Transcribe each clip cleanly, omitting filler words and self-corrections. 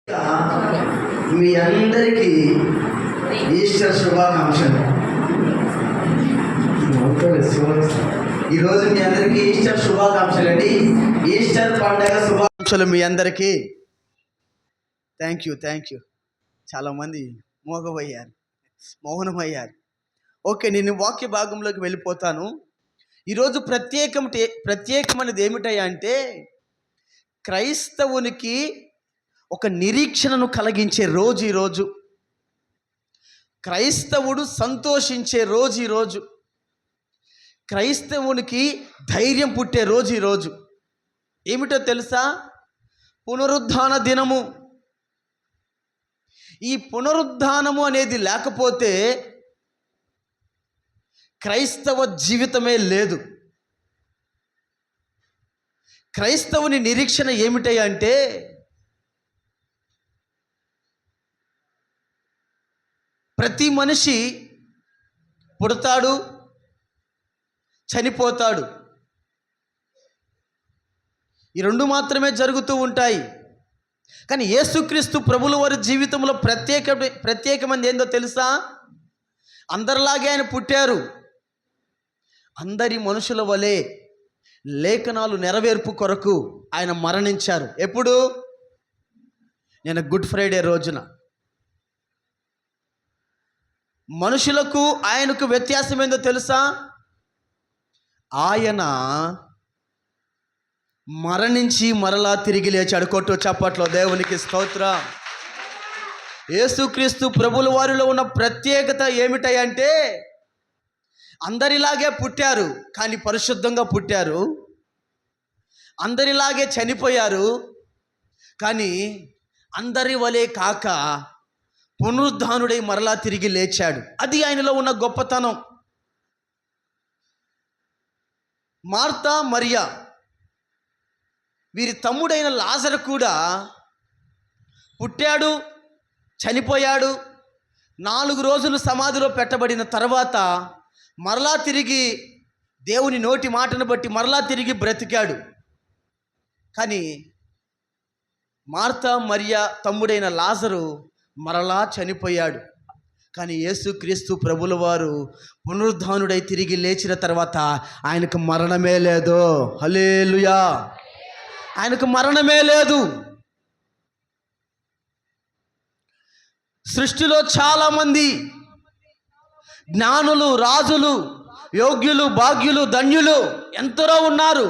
మీ అందరికీ ఈస్టర్ శుభాకాంక్షలు. ఈరోజు మీ అందరికీ ఈస్టర్ శుభాకాంక్షలు అండి. ఈస్టర్ పండగ శుభాకాంక్షలు మీ అందరికీ. Thank you. చాలామంది మౌనమయ్యారు. ఓకే, నేను వాక్య భాగంలోకి వెళ్ళిపోతాను. ఈరోజు ప్రత్యేకమైనది ఏమిటయ్యా అంటే, క్రైస్తవునికి ఒక నిరీక్షణను కలిగించే రోజు ఈరోజు. క్రైస్తవుడు సంతోషించే రోజు ఈరోజు. క్రైస్తవునికి ధైర్యం పుట్టే రోజు ఈరోజు. ఏమిటో తెలుసా? పునరుద్ధాన దినము. ఈ పునరుద్ధానము అనేది లేకపోతే క్రైస్తవ జీవితమే లేదు. క్రైస్తవుని నిరీక్షణ ఏమిటయ్యా అంటే, ప్రతి మనిషి పుడతాడు, చనిపోతాడు. ఈ రెండు మాత్రమే జరుగుతూ ఉంటాయి. కానీ యేసుక్రీస్తు ప్రభుల వారి జీవితంలో ప్రత్యేకమైనది ఏందో తెలుసా? అందరిలాగే ఆయన పుట్టారు. అందరి మనుషుల వలె లేఖనాలు నెరవేర్పు కొరకు ఆయన మరణించారు. ఎప్పుడు? నేను గుడ్ ఫ్రైడే రోజున. మనుషులకు ఆయనకు వ్యత్యాసం ఏందో తెలుసా? ఆయన మరణించి మరలా తిరిగి లేచాడు. కొట్టు చప్పట్లో దేవునికి స్తోత్రం. యేసుక్రీస్తు ప్రభుల వారిలో ఉన్న ప్రత్యేకత ఏమిటంటే, అందరిలాగే పుట్టారు కానీ పరిశుద్ధంగా పుట్టారు. అందరిలాగే చనిపోయారు కానీ అందరి వలె కాక పునరుద్ధానుడై మరలా తిరిగి లేచాడు. అది ఆయనలో ఉన్న గొప్పతనం. మార్తా, మరియా వీరి తమ్ముడైన లాజరు కూడా పుట్టాడు, చనిపోయాడు. 4 రోజులు సమాధిలో పెట్టబడిన తర్వాత మరలా తిరిగి దేవుని నోటి మాటను బట్టి మరలా తిరిగి బ్రతికాడు. కానీ మార్తా, మరియా తమ్ముడైన లాజరు మరలా చనిపోయాడు. కానీ యేసుక్రీస్తు ప్రభుల వారు పునరుద్ధానుడై తిరిగి లేచిన తర్వాత ఆయనకు మరణమే లేదు. హల్లెలూయా. ఆయనకు మరణమే లేదు. సృష్టిలో చాలామంది జ్ఞానులు, రాజులు, యోగ్యులు, భాగ్యులు, ధన్యులు ఎందరో ఉన్నారు.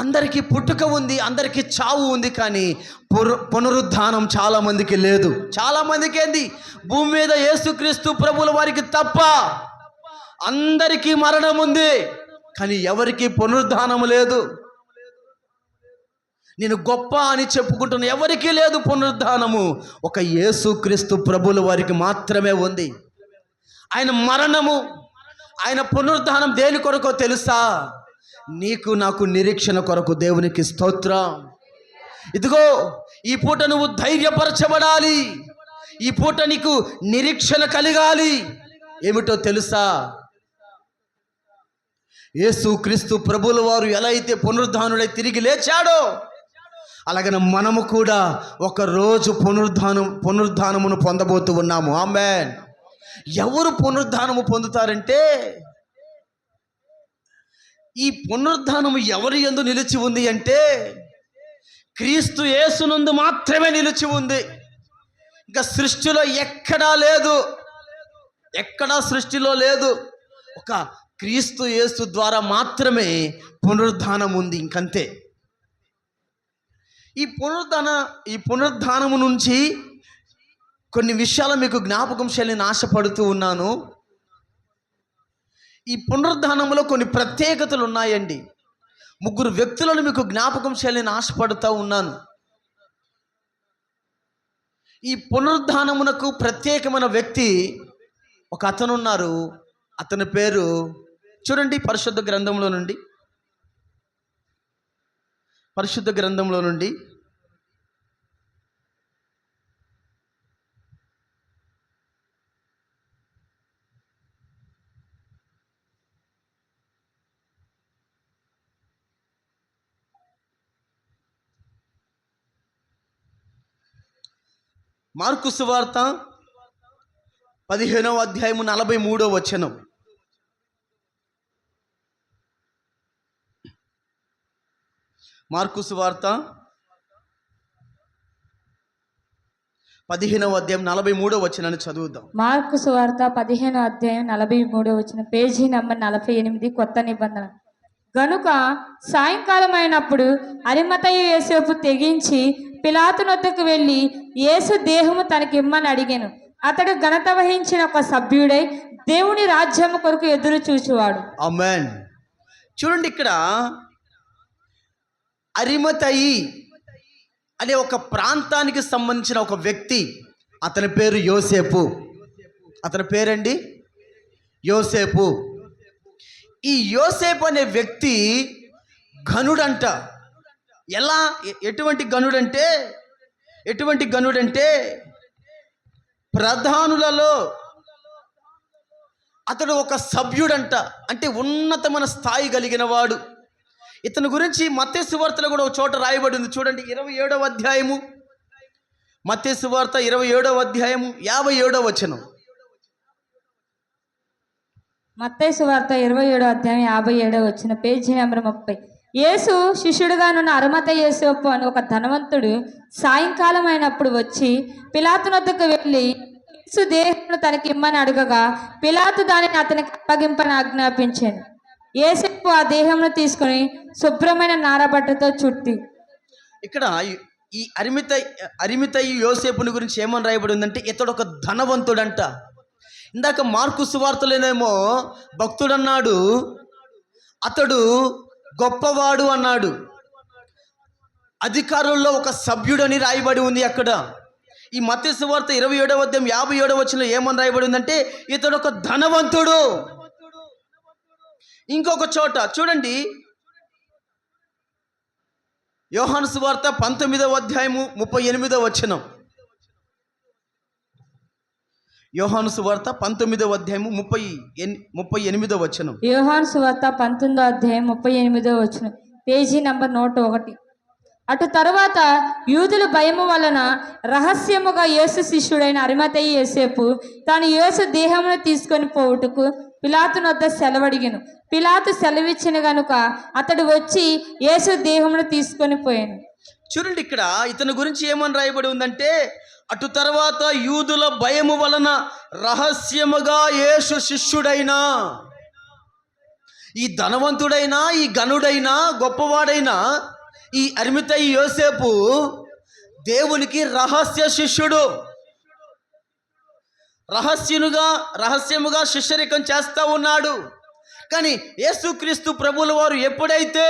అందరికీ పుట్టుక ఉంది, అందరికీ చావు ఉంది. కానీ పునరుద్ధానం చాలామందికి లేదు. చాలామందికి ఏంది? భూమి మీద యేసుక్రీస్తు ప్రభుల వారికి తప్ప అందరికీ మరణం ఉంది, కానీ ఎవరికి పునరుద్ధానం లేదు. నేను గొప్ప అని చెప్పుకుంటున్న ఎవరికీ లేదు పునరుద్ధానము. ఒక యేసుక్రీస్తు ప్రభుల వారికి మాత్రమే ఉంది. ఆయన మరణము, ఆయన పునరుద్ధానం దేని కొరకో తెలుసా? నీకు నాకు నిరీక్షణ కొరకు. దేవునికి స్తోత్రం. ఇదిగో, ఈ పూట నువ్వు ధైర్యపరచబడాలి. ఈ పూట నీకు నిరీక్షణ కలగాలి. ఏమిటో తెలుసా? యేసుక్రీస్తు ప్రభుల వారు ఎలా అయితే పునరుద్ధానుడై తిరిగి లేచాడో, అలాగనే మనము కూడా ఒకరోజు పునరుద్ధానమును పొందబోతూ ఉన్నాము. ఆమేన్. ఎవరు పునరుద్ధానము పొందుతారంటే, ఈ పునరుద్ధానము ఎవరి యందు నిలిచి ఉంది అంటే, క్రీస్తు యేసునందు మాత్రమే నిలిచి ఉంది. ఇంకా సృష్టిలో ఎక్కడా లేదు, ఎక్కడా సృష్టిలో లేదు. ఒక క్రీస్తు యేసు ద్వారా మాత్రమే పునరుద్ధానం ఉంది. ఇంకంతే. ఈ పునరుద్ధానము నుంచి కొన్ని విషయాలు మీకు జ్ఞాపకం చేయాలని ఆశపడుతూ ఉన్నాను. ఈ పునరుద్ధానంలో కొన్ని ప్రత్యేకతలు ఉన్నాయండి. 3 వ్యక్తులను మీకు జ్ఞాపకం చేయాలని ఆశపడుతూ ఉన్నాను. ఈ పునరుద్ధానమునకు ప్రత్యేకమైన వ్యక్తి ఒక అతను ఉన్నారు. అతని పేరు చూడండి, పరిశుద్ధ గ్రంథంలో నుండి మార్కు సువార్త 15వ అధ్యాయము 43వ వచనం. మార్కు సువార్త 15వ అధ్యాయం 43వ వచనాన్ని చదువుదాం. మార్కు సువార్త 15వ అధ్యాయం 43వ వచనం, పేజీ నంబర్ 48, కొత్త నిబంధన. గనుక సాయంకాలం అయినప్పుడు అరిమతయి యోసేపు తెగించి పిలాతు నొద్దకు వెళ్ళి యేసు దేహము తనకిమ్మని అడిగాను. అతడు ఘనత వహించిన ఒక సభ్యుడై దేవుని రాజ్యము కొరకు ఎదురు చూచువాడు. ఆమేన్. చూడండి, ఇక్కడ అరిమతయి అనే ఒక ప్రాంతానికి సంబంధించిన ఒక వ్యక్తి, అతని పేరు యోసేపు. అతని పేరండి యోసేపు. ఈ యోసేపు అనే వ్యక్తి ఘనుడంట. ఎలా, ఎటువంటి ఘనుడంటే ప్రధానులలో అతడు ఒక సభ్యుడంట. అంటే ఉన్నతమైన స్థాయి కలిగిన వాడు. ఇతని గురించి మత్తయి సువార్తలో కూడా ఒక చోట రాయబడి ఉంది. చూడండి, 27వ అధ్యాయము, మత్తయి సువార్త 27వ అధ్యాయము 57వ వచనం. మత్తయి సువార్త 27వ అధ్యాయం 57వ వచనం, పేజీ నెంబర్ 30. యేసు శిష్యుడుగా నున్న అరిమతయి యోసేపు అని ఒక ధనవంతుడు సాయంకాలం అయినప్పుడు వచ్చి పిలాతు వద్దకు వెళ్ళి యేసు దేహమును తనకిమ్మని అడగగా పిలాతు దానిని అతనికి అప్పగింపని ఆజ్ఞాపించాను. యేసేపు ఆ దేహమును తీసుకుని శుభ్రమైన నారబట్టతో చుట్టి. ఇక్కడ ఈ అరిమతయి యోసేపుని గురించి ఏమని రాయబడి ఉందంటే, ఇతడు ఒక ధనవంతుడంట. ఇందాక మార్కు సువార్తలోనేమో భక్తుడన్నాడు, అతడు గొప్పవాడు అన్నాడు. అధికారుల్లో ఒక సభ్యుడని రాయబడి ఉంది. అక్కడ ఈ మత్తయి సువార్త 27వ అధ్యాయం 57వ వచనంలో ఏమని రాయబడి ఉందంటే, ఇతడు ఒక ధనవంతుడు. ఇంకొక చోట చూడండి, యోహాను సువార్త 19వ అధ్యాయము 38వ వచనం. యోహాను సువార్త 19వ అధ్యాయము 38వ వచనం. యోహాను సువార్త 19వ అధ్యాయం 38వ వచనం, పేజీ నంబర్ 101. అటు తరువాత యూదుల భయము వలన రహస్యముగా యేసు శిష్యుడైన అరిమతయి యోసేపు తాను యేసు దేహమును తీసుకొని పోవుటకు పిలాతు వద్ద సెలవడిగాను. పిలాతు సెలవిచ్చిన గనుక అతడు వచ్చి యేసు దేహమును తీసుకొని పోయాను. చూడండి, ఇక్కడ ఇతని గురించి ఏమని రాయబడి ఉందంటే, అటు తర్వాత యూదుల భయము వలన రహస్యముగా యేసు శిష్యుడైనా, ఈ ధనవంతుడైనా, ఈ ఘనుడైనా, గొప్పవాడైనా ఈ అరిమతయి యోసేపు దేవునికి రహస్య శిష్యుడు. రహస్యముగా శిష్యరికం చేస్తూ ఉన్నాడు. కానీ యేసుక్రీస్తు ప్రభువుల వారు ఎప్పుడైతే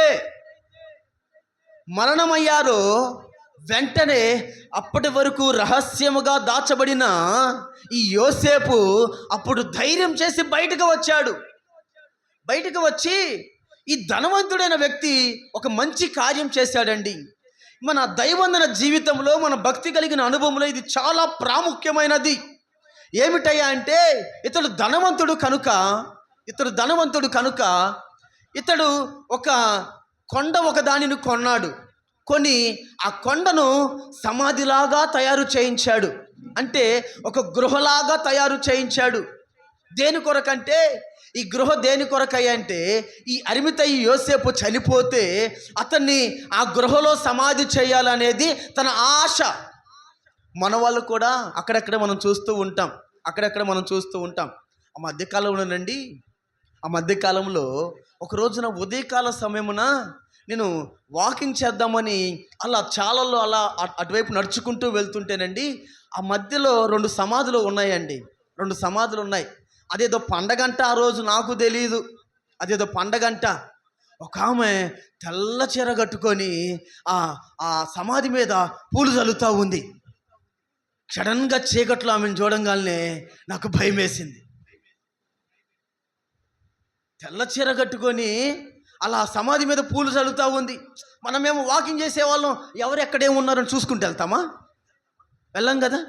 మరణమయ్యారో వెంటనే అప్పటి వరకు రహస్యముగా దాచబడిన ఈ యోసేపు అప్పుడు ధైర్యం చేసి బయటకు వచ్చాడు. బయటకు వచ్చి ఈ ధనవంతుడైన వ్యక్తి ఒక మంచి కార్యం చేశాడండి. మన దైవందన జీవితంలో, మన భక్తి కలిగిన అనుభవంలో ఇది చాలా ప్రాముఖ్యమైనది. ఏమిటయ్యా అంటే, ఇతడు ధనవంతుడు కనుక ఇతడు ఒక కొండ ఒకదానిని కొన్నాడు. కొని ఆ కొండను సమాధిలాగా తయారు చేయించాడు. అంటే ఒక గృహలాగా తయారు చేయించాడు. దేని కొరకంటే, ఈ గృహ దేని కొరకయ్యా అంటే, ఈ అరిమతయి యోసేపు చనిపోతే అతన్ని ఆ గృహలో సమాధి చేయాలనేది తన ఆశ. మన వాళ్ళు కూడా అక్కడక్కడ మనం చూస్తూ ఉంటాం. ఆ మధ్యకాలంలో ఒక రోజున ఉదయకాల సమయమున నేను వాకింగ్ చేద్దామని అలా చాలల్లో అలా అటువైపు నడుచుకుంటూ వెళ్తుంటేనండి, ఆ మధ్యలో 2 సమాధులు ఉన్నాయండి. 2 సమాధులు ఉన్నాయి. అదేదో పండగంట, ఆ రోజు నాకు తెలియదు, అదేదో పండగంట. ఒక ఆమె తెల్ల చీర కట్టుకొని ఆ సమాధి మీద పూలు చల్లుతూ ఉంది. సడన్గా చీకట్లో ఆమెను చూడంగానే నాకు భయం వేసింది. తెల్ల చీర కట్టుకొని అలా సమాధి మీద పూలు చల్లుతూ ఉంది. మనమేమో వాకింగ్ చేసేవాళ్ళం, ఎవరు ఎక్కడేమి ఉన్నారని చూసుకుంటూ వెళ్తామా? వెళ్ళం కదా.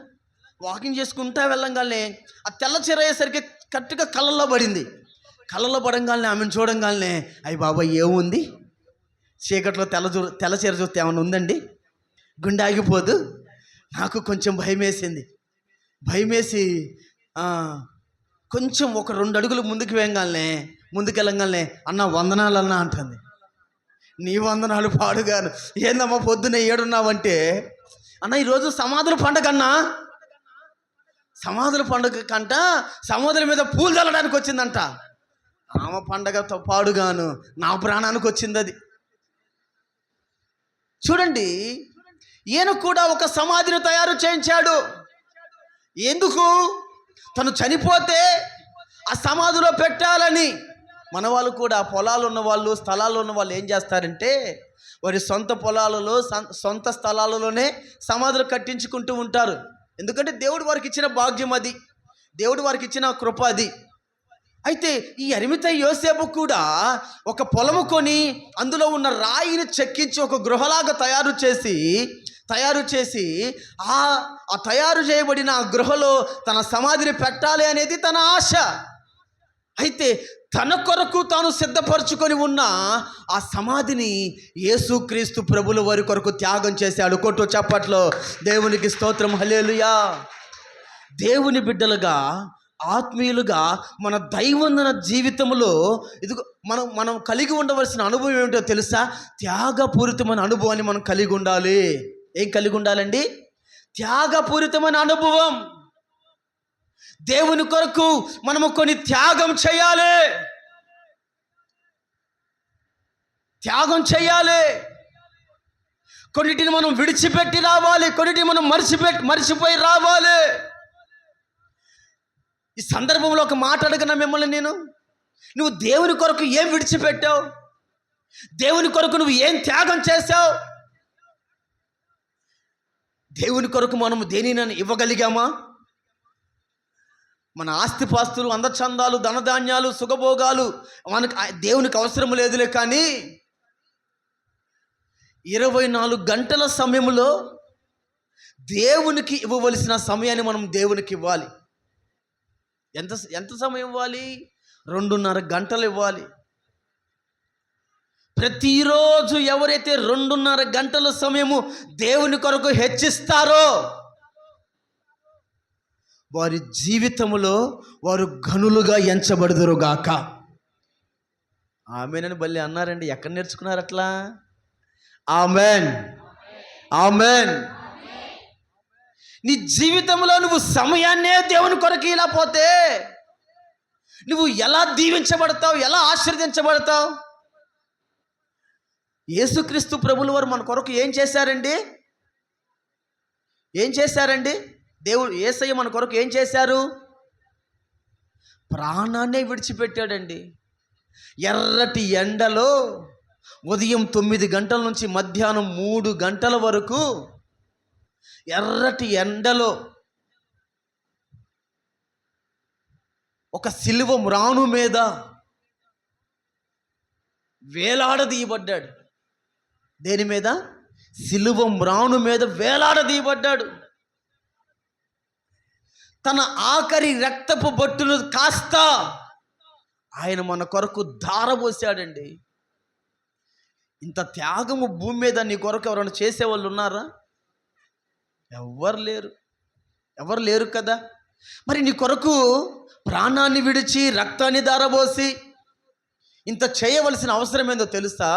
వాకింగ్ చేసుకుంటా వెళ్ళంగానే ఆ తెల్ల చీర అయ్యేసరికి కరెక్ట్గా కళ్ళల్లో పడింది. కళ్ళల్లో పడంగానే ఆమెను చూడంగానే, అయ్యి బాబాయ్ ఏముంది, చీకట్లో తెల్ల చీర చూస్తే ఏమన్నా ఉందండి, గుండె ఆగిపోదు. నాకు కొంచెం భయమేసింది. భయమేసి కొంచెం ఒక 2 అడుగులు ముందుకెళ్ళగానే అన్న వందనాలు అన్న అంటుంది. నీ వందనాలు పాడుగాను. ఏందమ్మా పొద్దున్న ఏడున్నావంటే, అన్న ఈరోజు సమాధుల పండగ అన్నా. సమాధుల పండుగ కంట సమాధుల మీద పూలు చల్లడానికి వచ్చిందంట. ఆమె పండగతో పాడుగాను నా ప్రాణానికి వచ్చింది అది. చూడండి, ఈయన కూడా ఒక సమాధిని తయారు చేయించాడు. ఎందుకు? తను చనిపోతే ఆ సమాధిలో పెట్టాలని. మన వాళ్ళు కూడా పొలాలు ఉన్న వాళ్ళు, స్థలాలు ఉన్న వాళ్ళు ఏం చేస్తారంటే వారి సొంత పొలాలలో, సొంత స్థలాలలోనే సమాధులు కట్టించుకుంటూ ఉంటారు. ఎందుకంటే దేవుడు వారికి ఇచ్చిన భాగ్యం అది, దేవుడు వారికి ఇచ్చిన కృప అది. అయితే ఈ అరిమతయి యోసేపు కూడా ఒక పొలము కొని అందులో ఉన్న రాయిని చెక్కించి ఒక గృహలాగా తయారు చేసి ఆ తయారు చేయబడిన ఆ గృహలో తన సమాధిని పెట్టాలి అనేది తన ఆశ. అయితే తన కొరకు తాను సిద్ధపరచుకొని ఉన్న ఆ సమాధిని యేసుక్రీస్తు ప్రభుల వారి కొరకు త్యాగం చేశాడు. కొట్టు చప్పట్లో దేవునికి స్తోత్రం, హల్లెలూయా. దేవుని బిడ్డలుగా, ఆత్మీయులుగా మన దైవందన జీవితంలో ఇదిగో మనం కలిగి ఉండవలసిన అనుభవం ఏమిటో తెలుసా? త్యాగపూరితమైన అనుభవాన్ని మనం కలిగి ఉండాలి. ఏం కలిగి ఉండాలండి? త్యాగపూరితమైన అనుభవం. దేవుని కొరకు మనము కొన్ని త్యాగం చేయాలి. కొన్నిటిని మనం విడిచిపెట్టి రావాలి, కొన్నిటిని మనం మర్చిపోయి రావాలి. ఈ సందర్భంలో ఒక మాట అడగనా మిమ్మల్ని నేను, నువ్వు దేవుని కొరకు ఏం విడిచిపెట్టావు? దేవుని కొరకు నువ్వు ఏం త్యాగం చేశావు? దేవుని కొరకు మనము దేనినైనా ఇవ్వగలిగామా? మన ఆస్తిపాస్తులు, అందచందాలు, ధనధాన్యాలు, సుఖభోగాలు మనకు దేవునికి అవసరం లేదులే. కానీ 24 గంటల సమయంలో దేవునికి ఇవ్వవలసిన సమయాన్ని మనం దేవునికి ఇవ్వాలి. ఎంత సమయం ఇవ్వాలి? 2.5 గంటలు ఇవ్వాలి. ప్రతిరోజు ఎవరైతే 2.5 గంటల సమయము దేవుని కొరకు హెచ్చిస్తారో వారి జీవితంలో వారు ఘనులుగా ఎంచబడుదురుగాక. ఆమేనని బల్లి అన్నారండి. ఎక్కడ నేర్చుకున్నారు అట్లా? ఆమేన్, ఆమేన్. నీ జీవితంలో నువ్వు సమయాన్నే దేవుని కొరకు ఇలా పోతే నువ్వు ఎలా దీవించబడతావు, ఎలా ఆశీర్వదించబడతావు? యేసుక్రీస్తు ప్రభుల వారు మన కొరకు ఏం చేశారండి? దేవుడు యేసయ్య మన కొరకు ఏం చేశారు? ప్రాణాన్నే విడిచిపెట్టాడండి. ఎర్రటి ఎండలో ఉదయం 9 గంటల నుంచి మధ్యాహ్నం 3 గంటల వరకు ఎర్రటి ఎండలో ఒక సిలువ మ్రాను మీద వేలాడదీయబడ్డాడు. దేని మీద? సిలువ మ్రాను మీద వేలాడదీయబడ్డాడు. తన ఆఖరి రక్తపు బొట్టును కాస్త ఆయన మన కొరకు ధారపోసాడండి. ఇంత త్యాగము భూమి మీద నీ కొరకు ఎవరైనా చేసేవాళ్ళు ఉన్నారా? ఎవరు లేరు కదా. మరి నీ కొరకు ప్రాణాన్ని విడిచి రక్తాన్ని ధారపోసి ఇంత చేయవలసిన అవసరం ఏందో తెలుసా?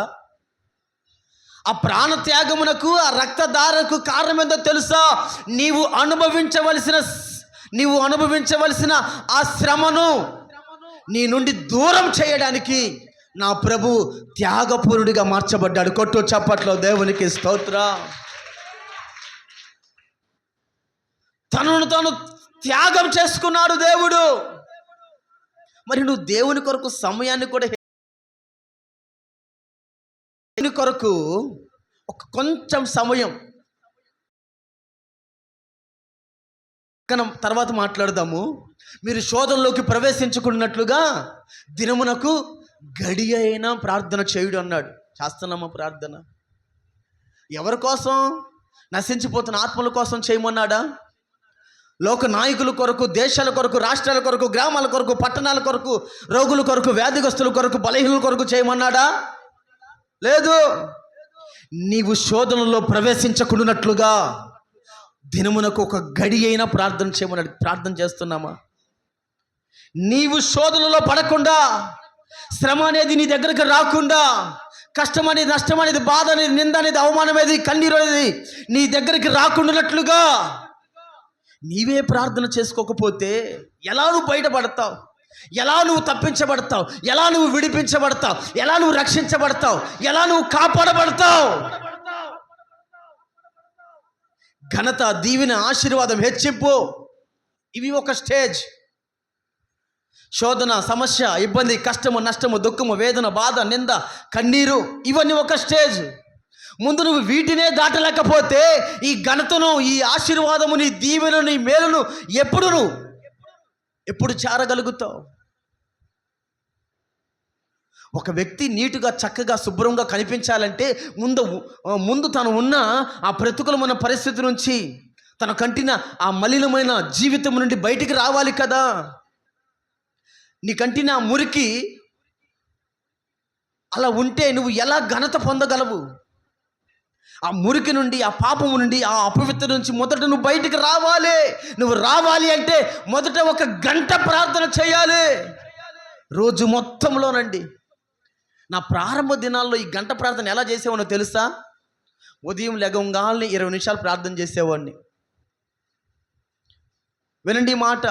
ఆ ప్రాణ త్యాగమునకు, ఆ రక్తధారకు కారణం ఏందో తెలుసా? నీవు అనుభవించవలసిన ఆ శ్రమను నీ నుండి దూరం చేయడానికి నా ప్రభు త్యాగపూరుడిగా మార్చబడ్డాడు. కొట్టు చప్పట్లో దేవునికి స్తోత్రం. తనను తాను త్యాగం చేసుకున్నాడు దేవుడు. మరి నువ్వు దేవుని కొరకు సమయాన్ని కూడా, దేవుని కొరకు ఒక కొంచెం సమయం తర్వాత మాట్లాడదాము. మీరు శోధనలోకి ప్రవేశించుకున్నట్లుగా దినమునకు గడి అయినా ప్రార్థన చేయుడు అన్నాడు. చేస్తున్నామా ప్రార్థన? ఎవరి కోసం? నశించిపోతున్న ఆత్మల కోసం చేయమన్నాడా? లోక నాయకుల కొరకు, దేశాల కొరకు, రాష్ట్రాల కొరకు, గ్రామాల కొరకు, పట్టణాల కొరకు, రోగుల కొరకు, వ్యాధిగ్రస్తుల కొరకు, బలహీనుల కొరకు చేయమన్నాడా? లేదు. నీవు శోధనలో ప్రవేశించకుండానట్లుగా దినమునకు ఒక గడి అయినా ప్రార్థన చేయమని ప్రార్థన చేస్తున్నామా? నీవు శోధనలో పడకుండా, శ్రమ అనేది నీ దగ్గరకు రాకుండా, కష్టం అనేది, నష్టం అనేది, బాధ అనేది, నింద అనేది, అవమానం అనేది, కన్నీరు అనేది నీ దగ్గరికి రాకుండానట్లుగా నీవే ప్రార్థన చేసుకోకపోతే ఎలా నువ్వు బయటపడతావు? ఎలా నువ్వు తప్పించబడతావు? ఎలా నువ్వు విడిపించబడతావు? ఎలా నువ్వు రక్షించబడతావు? ఎలా నువ్వు కాపాడబడతావు? ఘనత, దీవెన, ఆశీర్వాదం, హెచ్చింపు ఇవి ఒక స్టేజ్. శోధన, సమస్య, ఇబ్బంది, కష్టము, నష్టము, దుఃఖము, వేదన, బాధ, నింద, కన్నీరు ఇవన్నీ ఒక స్టేజ్. ముందు నువ్వు వీటినే దాటలేకపోతే ఈ ఘనతను, ఈ ఆశీర్వాదము, నీ దీవెను, నీ మేలును ఎప్పుడు చేరగలుగుతావు? ఒక వ్యక్తి నీటుగా, చక్కగా, శుభ్రంగా కనిపించాలంటే ముందు తను ఉన్న ఆ ప్రతికూలమైన పరిస్థితి నుంచి, తన కంటిన ఆ మలినమైన జీవితం నుండి బయటికి రావాలి కదా. నీ కంటిన మురికి అలా ఉంటే నువ్వు ఎలా ఘనత పొందగలవు? ఆ మురికి నుండి, ఆ పాపము నుండి, ఆ అపవిత్ర నుంచి మొదట నువ్వు బయటికి రావాలి. నువ్వు రావాలి అంటే మొదట 1 గంట ప్రార్థన చేయాలి రోజు మొత్తంలోనండి. నా ప్రారంభ దినాల్లో ఈ గంట ప్రార్థన ఎలా చేసేవాడినో తెలుసా? ఉదయం లెగంగాల్ని 20 నిమిషాలు ప్రార్థన చేసేవాడిని. వినండి ఈ మాట,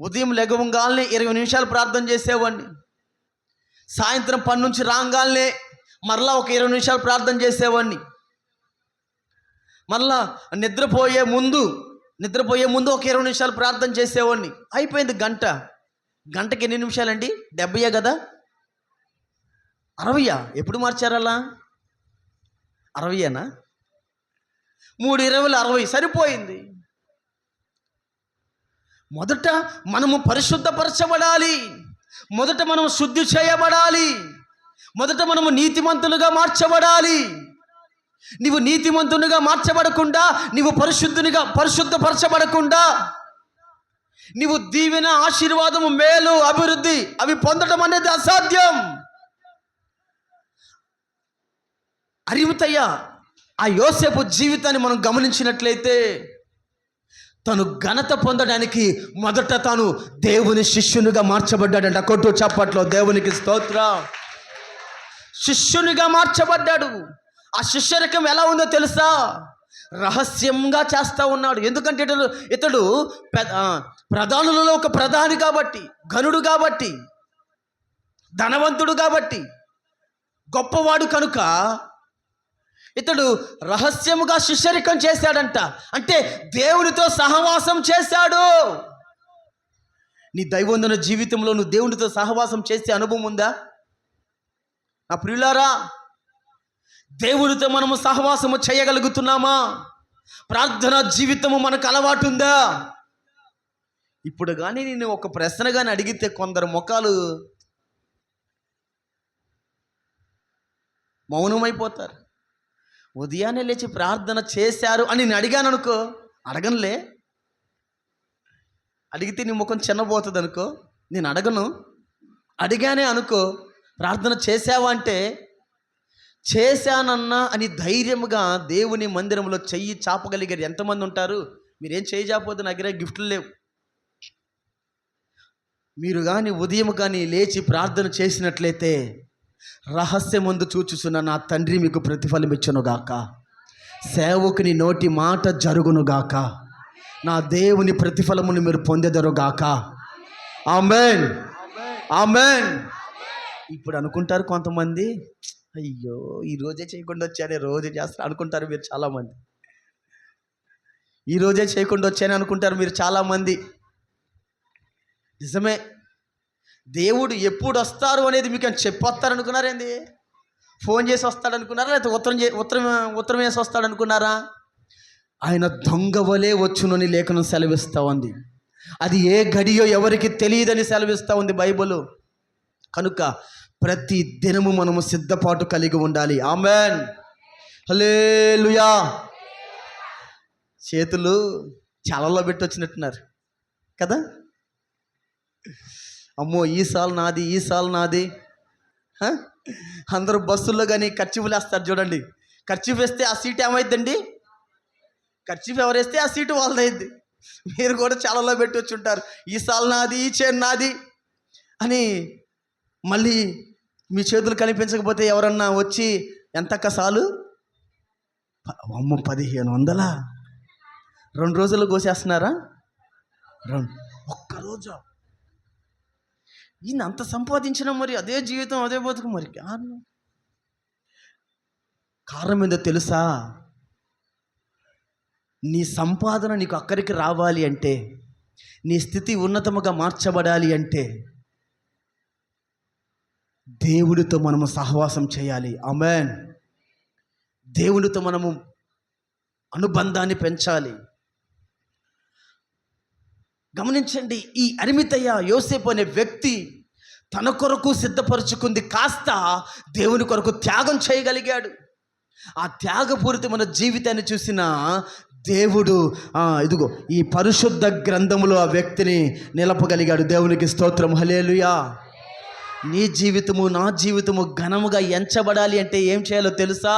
ఉదయం లెగంగాల్ని 20 నిమిషాలు ప్రార్థన చేసేవాడిని. సాయంత్రం పని నుంచి రాగాల్నే మరలా ఒక 20 నిమిషాలు ప్రార్థన చేసేవాడిని. మరలా నిద్రపోయే ముందు ఒక 20 నిమిషాలు ప్రార్థన చేసేవాడిని. అయిపోయింది గంట. గంటకి ఎన్ని నిమిషాలండి? 70 కదా? 60? ఎప్పుడు మార్చారలా? 60ఏనా? 3 20 60 సరిపోయింది. మొదట మనము పరిశుద్ధపరచబడాలి. మొదట మనం శుద్ధి చేయబడాలి. మొదట మనము నీతిమంతులుగా మార్చబడాలి. నీవు నీతిమంతునిగా మార్చబడకుండా, నీవు పరిశుద్ధపరచబడకుండా, నీవు దీవెన, ఆశీర్వాదము, మేలు, అభివృద్ధి అవి పొందడం అనేది అసాధ్యం. అరిమతయ్య ఆ యోసేపు జీవితాన్ని మనం గమనించినట్లయితే తను ఘనత పొందడానికి మొదట తాను దేవుని శిష్యునిగా మార్చబడ్డాడంట. కొట్టు చప్పట్లో దేవునికి స్తోత్రం. శిష్యునిగా మార్చబడ్డాడు. ఆ శిష్యరకం ఎలా ఉందో తెలుసా? రహస్యంగా చేస్తూ ఉన్నాడు. ఎందుకంటే ఇతడు ప్రధానులలో ఒక ప్రధాని కాబట్టి, ఘనుడు కాబట్టి, ధనవంతుడు కాబట్టి, గొప్పవాడు కనుక ఇతడు రహస్యముగా శిష్యరికం చేశాడంట. అంటే దేవునితో సహవాసం చేశాడు. నీ దైవందన జీవితంలో నువ్వు దేవునితో సహవాసం చేసే అనుభవం ఉందా? నా ప్రియులారా, దేవునితో మనము సహవాసము చేయగలుగుతున్నామా? ప్రార్థన జీవితము మనకు అలవాటు ఉందా? ఇప్పుడు కానీ నేను ఒక ప్రశ్న కానీ అడిగితే కొందరు ముఖాలు మౌనమైపోతారు. ఉదయాన్నే లేచి ప్రార్థన చేశారు అని నేను అడిగాను అనుకో, అడగనులే. అడిగితే నీ ముఖం చిన్నబోతుంది అనుకో, నేను అడగను. అడిగానే అనుకో, ప్రార్థన చేశావా అంటే చేశానన్నా అని ధైర్యముగా దేవుని మందిరంలో చెయ్యి చాపగలిగారు ఎంతమంది ఉంటారు? మీరేం చేయి చాపొద్దు, నా దగ్గర గిఫ్ట్లు లేవు. మీరు కానీ ఉదయం కానీ లేచి ప్రార్థన చేసినట్లయితే రహస్యమందు చూచుచున్న నా తండ్రి మీకు ప్రతిఫలం ఇచ్చునుగాక. సేవకుని నోటి మాట జరుగునుగాక. నా దేవుని ప్రతిఫలమును మీరు పొందెదరుగాక. ఆమేన్, ఆమేన్. ఇప్పుడు అనుకుంటారు కొంతమంది, అయ్యో ఈరోజే చేయకుండా వచ్చానే, రోజే చేస్తారు అనుకుంటారు మీరు చాలామంది. ఈరోజే చేయకుండా వచ్చానే అనుకుంటారు మీరు చాలామంది. నిజమే, దేవుడు ఎప్పుడు వస్తారు అనేది మీకు అని చెప్పొస్తారు అనుకున్నారేంది? ఫోన్ చేసి వస్తాడు అనుకున్నారా? లేకపోతే ఉత్తరం వేసి వస్తాడు అనుకున్నారా? ఆయన దొంగ వలే వచ్చునని లేఖనం సెలవిస్తూ ఉంది. అది ఏ గడియో ఎవరికి తెలియదని సెలవిస్తూ ఉంది బైబిల్. కనుక ప్రతి దినము మనము సిద్ధపాటు కలిగి ఉండాలి. ఆమేన్, హల్లెలూయా. చేతులు చాలలో పెట్టి వచ్చినట్టున్నారు కదా. అమ్మో ఈ సాల్ నాది. అందరూ బస్సుల్లో కానీ ఖర్చు వేస్తారు చూడండి. ఖర్చు వేస్తే ఆ సీట్ ఏమైందండి? ఖర్చు ఎవరేస్తే ఆ సీటు వాళ్ళదైంది. మీరు కూడా చాలలో పెట్టి వచ్చి ఉంటారు, ఈ సాల్ నాది, ఈ చైన్ నాది అని. మళ్ళీ మీ చేతులు కనిపించకపోతే ఎవరన్నా వచ్చి ఎంతక్క సాలు, అమ్మ 1500, 2 రోజులు కోసేస్తున్నారా? ఒక్కరోజు ఈయన అంత సంపాదించిన, మరి అదే జీవితం అదే బతుకు, మరి కారణం ఏందో తెలుసా? నీ సంపాదన నీకు అక్కడికి రావాలి అంటే, నీ స్థితి ఉన్నతముగా మార్చబడాలి అంటే దేవుడితో మనము సహవాసం చేయాలి. ఆమేన్. దేవుడితో మనము అనుబంధాన్ని పెంచాలి. గమనించండి, ఈ అరిమతయ్య యోసేపు అనే వ్యక్తి తన కొరకు సిద్ధపరుచుకుంది కాస్త దేవుని కొరకు త్యాగం చేయగలిగాడు. ఆ త్యాగపూరితమైన జీవితాన్ని చూసిన దేవుడు ఇదిగో ఈ పరిశుద్ధ గ్రంథములో ఆ వ్యక్తిని నిలపగలిగాడు. దేవునికి స్తోత్రం, హల్లెలూయా. నీ జీవితము నా జీవితము ఘనముగా ఎంచబడాలి అంటే ఏం చేయాలో తెలుసా?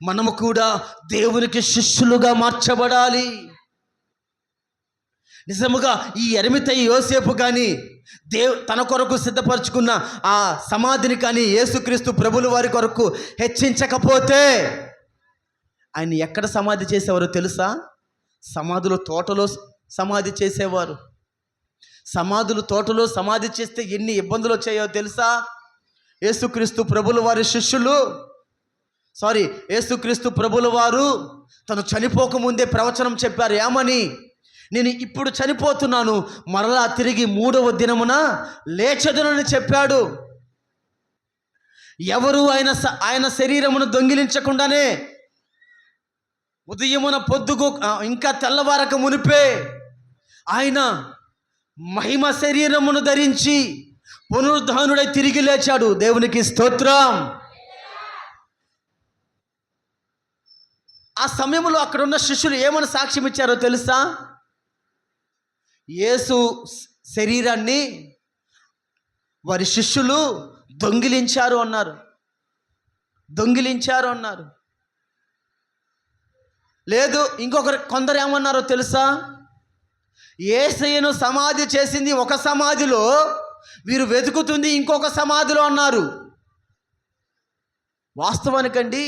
మనము కూడా దేవునికి శిష్యులుగా మార్చబడాలి. నిజముగా ఈ అరిమతయ్య యోసేపు కానీ తన కొరకు సిద్ధపరచుకున్న ఆ సమాధిని కానీ యేసుక్రీస్తు ప్రభుల వారి కొరకు హెచ్చించకపోతే ఆయన ఎక్కడ సమాధి చేసేవారో తెలుసా? సమాధుల తోటలో సమాధి చేసేవారు. సమాధులు తోటలో సమాధి చేస్తే ఎన్ని ఇబ్బందులు వచ్చాయో తెలుసా? యేసుక్రీస్తు ప్రభుల వారి శిష్యులు యేసుక్రీస్తు ప్రభుల వారు తను చనిపోకముందే ప్రవచనం చెప్పారు. ఏమని? నేను ఇప్పుడు చనిపోతున్నాను, మరలా తిరిగి 3వ దినమున లేచెదనని చెప్పాడు. ఎవరు ఆయన శరీరమును దొంగిలించకుండానే ఉదయమున పొద్దుకు ఇంకా తెల్లవారక మునిపే ఆయన మహిమ శరీరమును ధరించి పునరుద్ధానుడై తిరిగి లేచాడు. దేవునికి స్తోత్రం. ఆ సమయంలో అక్కడున్న శిష్యులు ఏమని సాక్ష్యం ఇచ్చారో తెలుసా? యేసు శరీరాన్ని వారి శిష్యులు దొంగిలించారు అన్నారు. లేదు, కొందరు ఏమన్నారో తెలుసా? యేసయ్యను సమాధి చేసింది ఒక సమాధిలో, వీరు వెతుకుతుంది ఇంకొక సమాధిలో అన్నారు. వాస్తవానికండి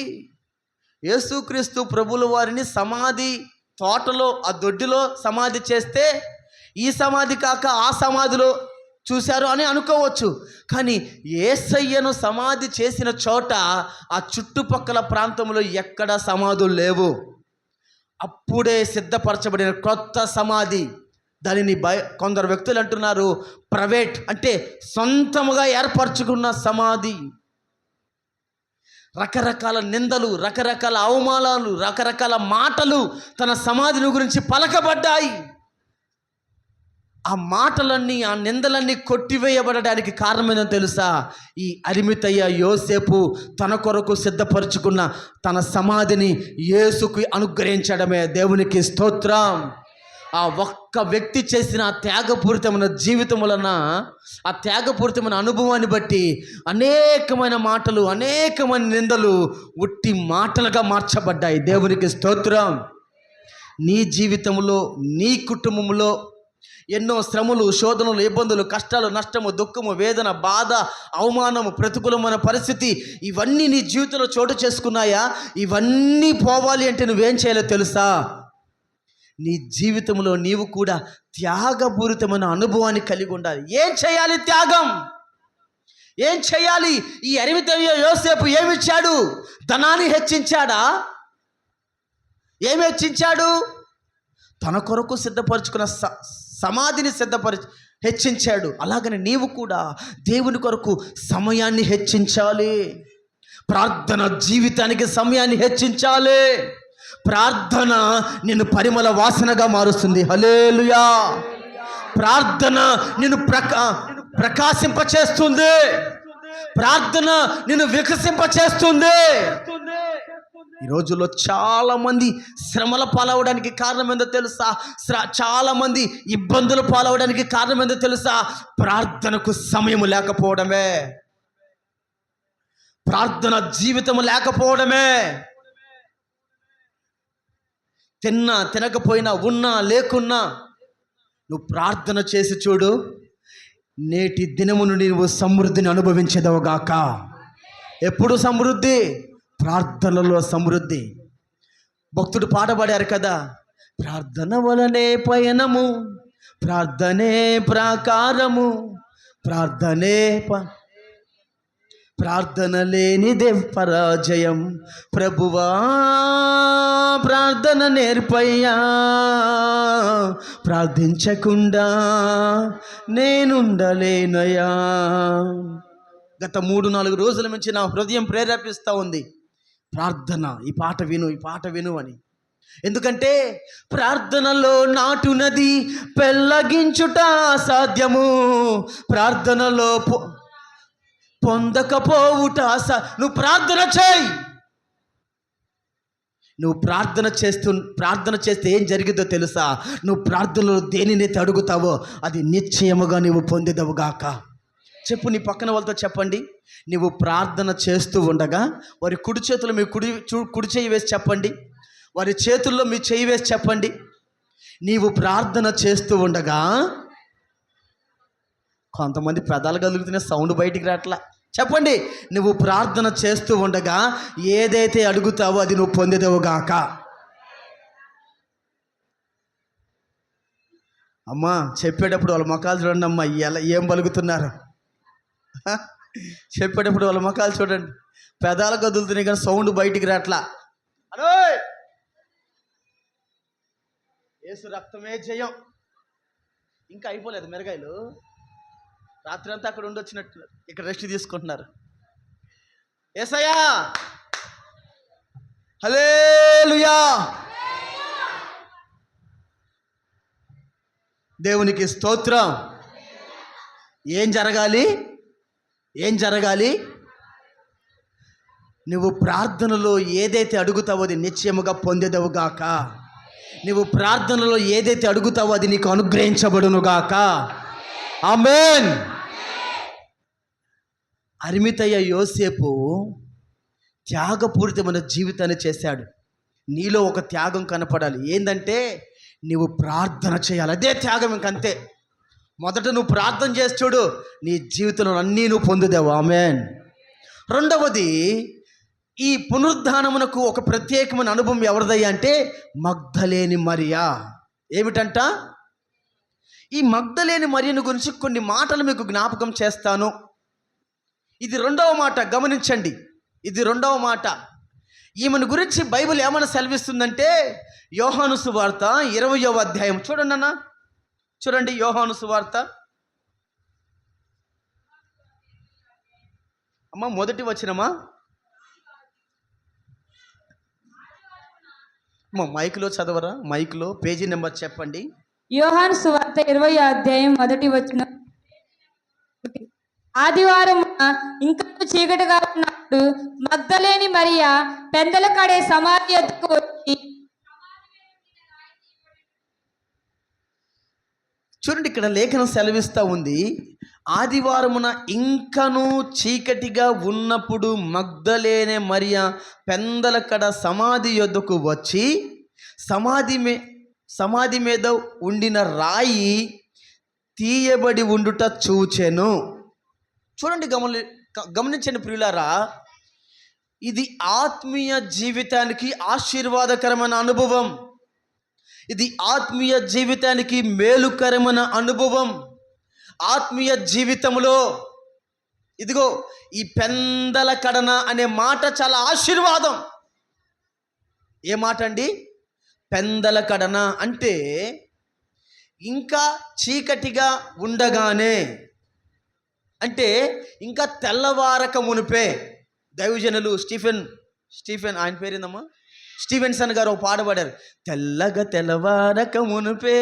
యేసుక్రీస్తు ప్రభుల వారిని సమాధి తోటలో ఆ దొడ్డిలో సమాధి చేస్తే ఈ సమాధి కాక ఆ సమాధిలో చూశారు అని అనుకోవచ్చు. కానీ యేసయ్యను సమాధి చేసిన చోట ఆ చుట్టుపక్కల ప్రాంతంలో ఎక్కడ సమాధులు లేవు. అప్పుడే సిద్ధపరచబడిన కొత్త సమాధి. దానిని కొందరు వ్యక్తులు అంటున్నారు ప్రైవేట్, అంటే సొంతముగా ఏర్పరచుకున్న సమాధి. రకరకాల నిందలు, రకరకాల అవమానాలు, రకరకాల మాటలు తన సమాధిని గురించి పలకబడ్డాయి. ఆ మాటలన్నీ, ఆ నిందలన్నీ కొట్టివేయబడడానికి కారణమేదో తెలుసా? ఈ అరిమతయ్య యోసేపు తన కొరకు సిద్ధపరచుకున్న తన సమాధిని యేసుకు అనుగ్రహించడమే. దేవునికి స్తోత్రం. ఆ ఒక్క వ్యక్తి చేసిన ఆ త్యాగపూరితమైన జీవితం వలన, ఆ త్యాగపూరితమైన అనుభవాన్ని బట్టి అనేకమైన మాటలు, అనేకమైన నిందలు ఉట్టి మాటలుగా మార్చబడ్డాయి. దేవునికి స్తోత్రం. నీ జీవితంలో, నీ కుటుంబంలో ఎన్నో శ్రమలు, శోధనలు, ఇబ్బందులు, కష్టాలు, నష్టము, దుఃఖము, వేదన, బాధ, అవమానము, ప్రతికూలమైన పరిస్థితి, ఇవన్నీ నీ జీవితంలో చోటు చేసుకున్నాయా? ఇవన్నీ పోవాలి అంటే నువ్వేం చేయాలో తెలుసా? నీ జీవితంలో నీవు కూడా త్యాగపూరితమైన అనుభవాన్ని కలిగి ఉండాలి. ఏం చేయాలి? త్యాగం. ఏం చేయాలి? ఈ అరిమతయ్య యోసేపు ఏమిచ్చాడు? ధనాన్ని హెచ్చించాడా? ఏమి హెచ్చించాడు? తన కొరకు సిద్ధపరచుకున్న సమాధిని హెచ్చించాడు. అలాగని నీవు కూడా దేవుని కొరకు సమయాన్ని హెచ్చించాలి. ప్రార్థన జీవితానికి సమయాన్ని హెచ్చించాలి. ప్రార్థన నిన్ను పరిమళ వాసనగా మారుస్తుంది. హల్లెలూయా. ప్రార్థన నిన్ను ప్రకాశింపచేస్తుంది. ప్రార్థన నిన్ను వికసింపచేస్తుంది. ఈ రోజుల్లో చాలామంది శ్రమల పాలవడానికి కారణం ఏందో తెలుసా? చాలామంది ఇబ్బందులు పాలవడానికి కారణం ఏందో తెలుసా? ప్రార్థనకు సమయం లేకపోవడమే, ప్రార్థన జీవితం లేకపోవడమే. తిన్నా తినకపోయినా ఉన్నా లేకున్నా నువ్వు ప్రార్థన చేసి చూడు, నేటి దినము నుండి నువ్వు సమృద్ధిని అనుభవించేదవుగాక. ఎప్పుడు సమృద్ధి? ప్రార్థనలో సమృద్ధి. భక్తుడు పాట పాడారు కదా, ప్రార్థన వలనే పయనము, ప్రార్థనే ప్రాకారము, ప్రార్థన లేనిదే పరాజయం. ప్రభువా ప్రార్థన నేర్పయ్యా, ప్రార్థించకుండా నేనుండలేనయ్యా. గత 3-4 రోజుల నుంచి నా హృదయం ప్రేరేపిస్తూ ఉంది, ప్రార్థన, ఈ పాట విను అని. ఎందుకంటే ప్రార్థనలో నాటునది పెళ్ళగించుట అసాధ్యము, ప్రార్థనలో పొందకపోవుట నువ్వు ప్రార్థన చేయి. నువ్వు ప్రార్థన చేస్తే ఏం జరిగిందో తెలుసా? నువ్వు ప్రార్థనలో దేనినైతే అడుగుతావో అది నిశ్చయముగా నువ్వు పొందేదవుగాక. చెప్పు, నీ పక్కన వాళ్ళతో చెప్పండి, నువ్వు ప్రార్థన చేస్తూ ఉండగా వారి కుడి చేతులు మీ కుడి చేయి వేసి చెప్పండి, వారి చేతుల్లో మీ చేయి వేసి చెప్పండి, నీవు ప్రార్థన చేస్తూ ఉండగా. కొంతమంది పెదాలు కదులుతున్న సౌండ్ బయటికి రాట్లా. చెప్పండి, నువ్వు ప్రార్థన చేస్తూ ఉండగా ఏదైతే అడుగుతావో అది నువ్వు పొందేదవుగాక. అమ్మా చెప్పేటప్పుడు వాళ్ళ మొఖాలు చూడండి అమ్మా, ఎలా ఏం పలుకుతున్నారు. చెప్పేటప్పుడు వాళ్ళ మొఖాలు చూడండి, పెదాలు కదులుతున్నాయి కానీ సౌండ్ బయటికి రాట్లా. అరే యేసు రక్తమే జయం. ఇంకా అయిపోలేదు మిరగాయలు, రాత్రి అంతా అక్కడ ఉండొచ్చినట్టు ఇక్కడ రెస్ట్ తీసుకుంటున్నారు. యేసయ్యా హల్లెలూయా. దేవునికి స్తోత్రం. ఏం జరగాలి? నువ్వు ప్రార్థనలో ఏదైతే అడుగుతావో అది నిశ్చయముగా పొందేదవుగాక. నువ్వు ప్రార్థనలో ఏదైతే అడుగుతావో అది నీకు అనుగ్రహించబడునుగాక. ఆమేన్. అరిమితయ్య యోసేపు త్యాగపూరితమైన జీవితాన్ని చేశాడు. నీలో ఒక త్యాగం కనపడాలి. ఏంటంటే నువ్వు ప్రార్థన చేయాలి, అదే త్యాగం. ఇంకంతే. మొదట నువ్వు ప్రార్థన చేసి చూడు, నీ జీవితంలో అన్నీ నువ్వు పొందుదావు. ఆమేన్. రెండవది, ఈ పునరుద్ధానమునకు ఒక ప్రత్యేకమైన అనుభవం ఎవరిదయ్యా అంటే మగ్దలేని మరియా. ఏమిటంట? ఈ మగ్దలేని మరియను గురించి కొన్ని మాటలు మీకు జ్ఞాపకం చేస్తాను. ఇది రెండవ మాట, గమనించండి. ఇది రెండవ మాట. ఈమెను గురించి బైబిల్ ఏమైనా సెలవిస్తుందంటే యోహాను సువార్త 20వ అధ్యాయం చూడండి అన్న, చూడండి. యోహాను సువార్త అమ్మ మొదటి వచనమా? మైక్లో చదవరా, మైక్లో పేజీ నెంబర్ చెప్పండి. యోహాను సువార్త 20వ అధ్యాయం మొదటి వచనం. ఆదివారం ఇంకా చీకటిగా ఉన్నప్పుడు మగ్దలేని మరియా పెందల కాడే సమాధి యొద్దకు వచ్చి. చూడండి, ఇక్కడ లేఖనం సెలవిస్తూ ఉంది, ఆదివారమున ఇంకను చీకటిగా ఉన్నప్పుడు మగ్దలేనే మరియా పెందలకడ సమాధి యొద్దకు వచ్చి సమాధి మీద ఉండిన రాయి తీయబడి ఉండుట చూచెను. చూడండి, గమనించండి ప్రియులారా, ఇది ఆత్మీయ జీవితానికి ఆశీర్వాదకరమైన అనుభవం. ఇది ఆత్మీయ జీవితానికి మేలుకరమైన అనుభవం. ఆత్మీయ జీవితంలో ఇదిగో ఈ పెందల కడన అనే మాట చాలా ఆశీర్వాదం. ఏ మాట అండి? పెందల కడన అంటే ఇంకా చీకటిగా ఉండగానే, అంటే ఇంకా తెల్లవారక మునిపే. దైవజనులు స్టీఫెన్ ఆయన పేరేందమ్మా, స్టీవెన్సన్ గారు ఒక పాట పాడారు. తెల్లగా తెల్లవారక మునుపే,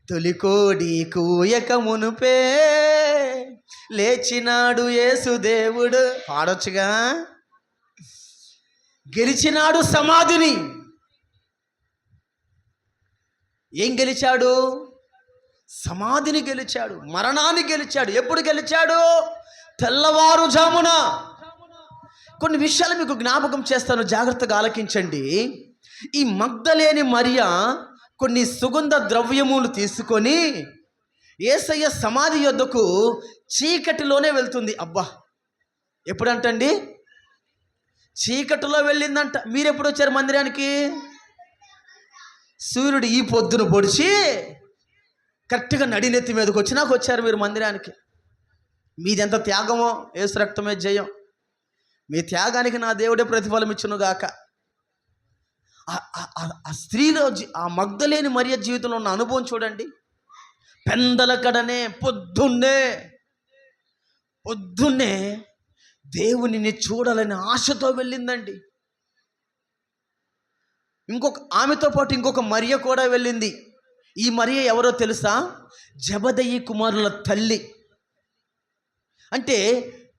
తొలికోడి కూయక మునుపే, లేచినాడు యేసుదేవుడు. పాడొచ్చుగా. గెలిచినాడు సమాధిని. ఏం గెలిచాడు? సమాధిని గెలిచాడు, మరణాన్ని గెలిచాడు. ఎప్పుడు గెలిచాడు? తెల్లవారుజామున. కొన్ని విషయాలు మీకు జ్ఞాపకం చేస్తాను, జాగ్రత్తగా ఆలకించండి. ఈ మగ్దలేని మరియ కొన్ని సుగంధ ద్రవ్యములు తీసుకొని యేసయ్య సమాధి యొద్దకు చీకటిలోనే వెళ్తుంది. అబ్బా, ఎప్పుడంటండి? చీకటిలో వెళ్ళిందంట. మీరు ఎప్పుడు వచ్చారు మందిరానికి? సూర్యుడు ఈ పొద్దున పొడిచి కరెక్ట్గా నడినెత్తి మీదకి వచ్చినాక వచ్చారు మీరు మందిరానికి. మీదెంత త్యాగమో, యేసు రక్తమే జయం. మీ త్యాగానికి నా దేవుడే ప్రతిఫలం ఇచ్చునుగాక. ఆ స్త్రీలో ఆ మగ్దలేని మరియ జీవితంలో ఉన్న అనుభవం చూడండి. పెందల కడనే పొద్దున్నే దేవునిని చూడాలని ఆశతో వెళ్ళిందండి. ఆమెతో పాటు ఇంకొక మరియ కూడా వెళ్ళింది. ఈ మరియ ఎవరో తెలుసా? జెబెదయి కుమారుల తల్లి. అంటే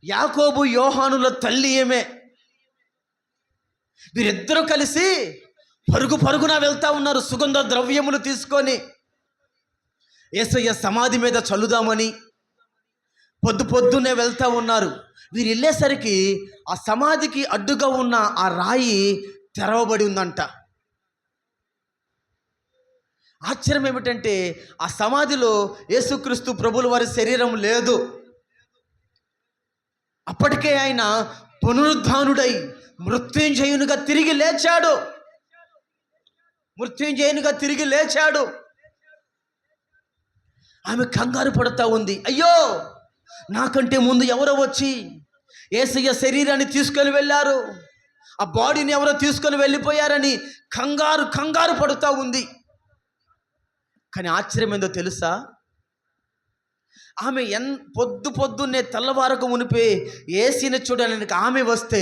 యాకోబు యోహానుల తల్లి ఏమే. వీరిద్దరూ కలిసి పరుగున వెళ్తా ఉన్నారు సుగంధ ద్రవ్యములు తీసుకొని యేసయ్య సమాధి మీద చల్లుదామని. పొద్దున్నే వెళ్తా ఉన్నారు. వీరు వెళ్ళేసరికి ఆ సమాధికి అడ్డుగా ఉన్న ఆ రాయి తెరవబడి ఉందంట. ఆశ్చర్యం ఏమిటంటే ఆ సమాధిలో యేసుక్రీస్తు ప్రభుల వారి శరీరం లేదు. అప్పటికే ఆయన పునరుద్ధానుడై మృత్యుంజయునిగా తిరిగి లేచాడు. ఆమె కంగారు పడుతూ ఉంది. అయ్యో, నాకంటే ముందు ఎవరో వచ్చి యేసయ్య శరీరాన్ని తీసుకొని వెళ్ళారు, ఆ బాడీని ఎవరో తీసుకొని వెళ్ళిపోయారని కంగారు పడుతూ ఉంది. కానీ ఆశ్చర్యం ఏందో తెలుసా? ఆమె పొద్దున్నే తెల్లవారకు మునిపే యేసుని చూడడానికి ఆమె వస్తే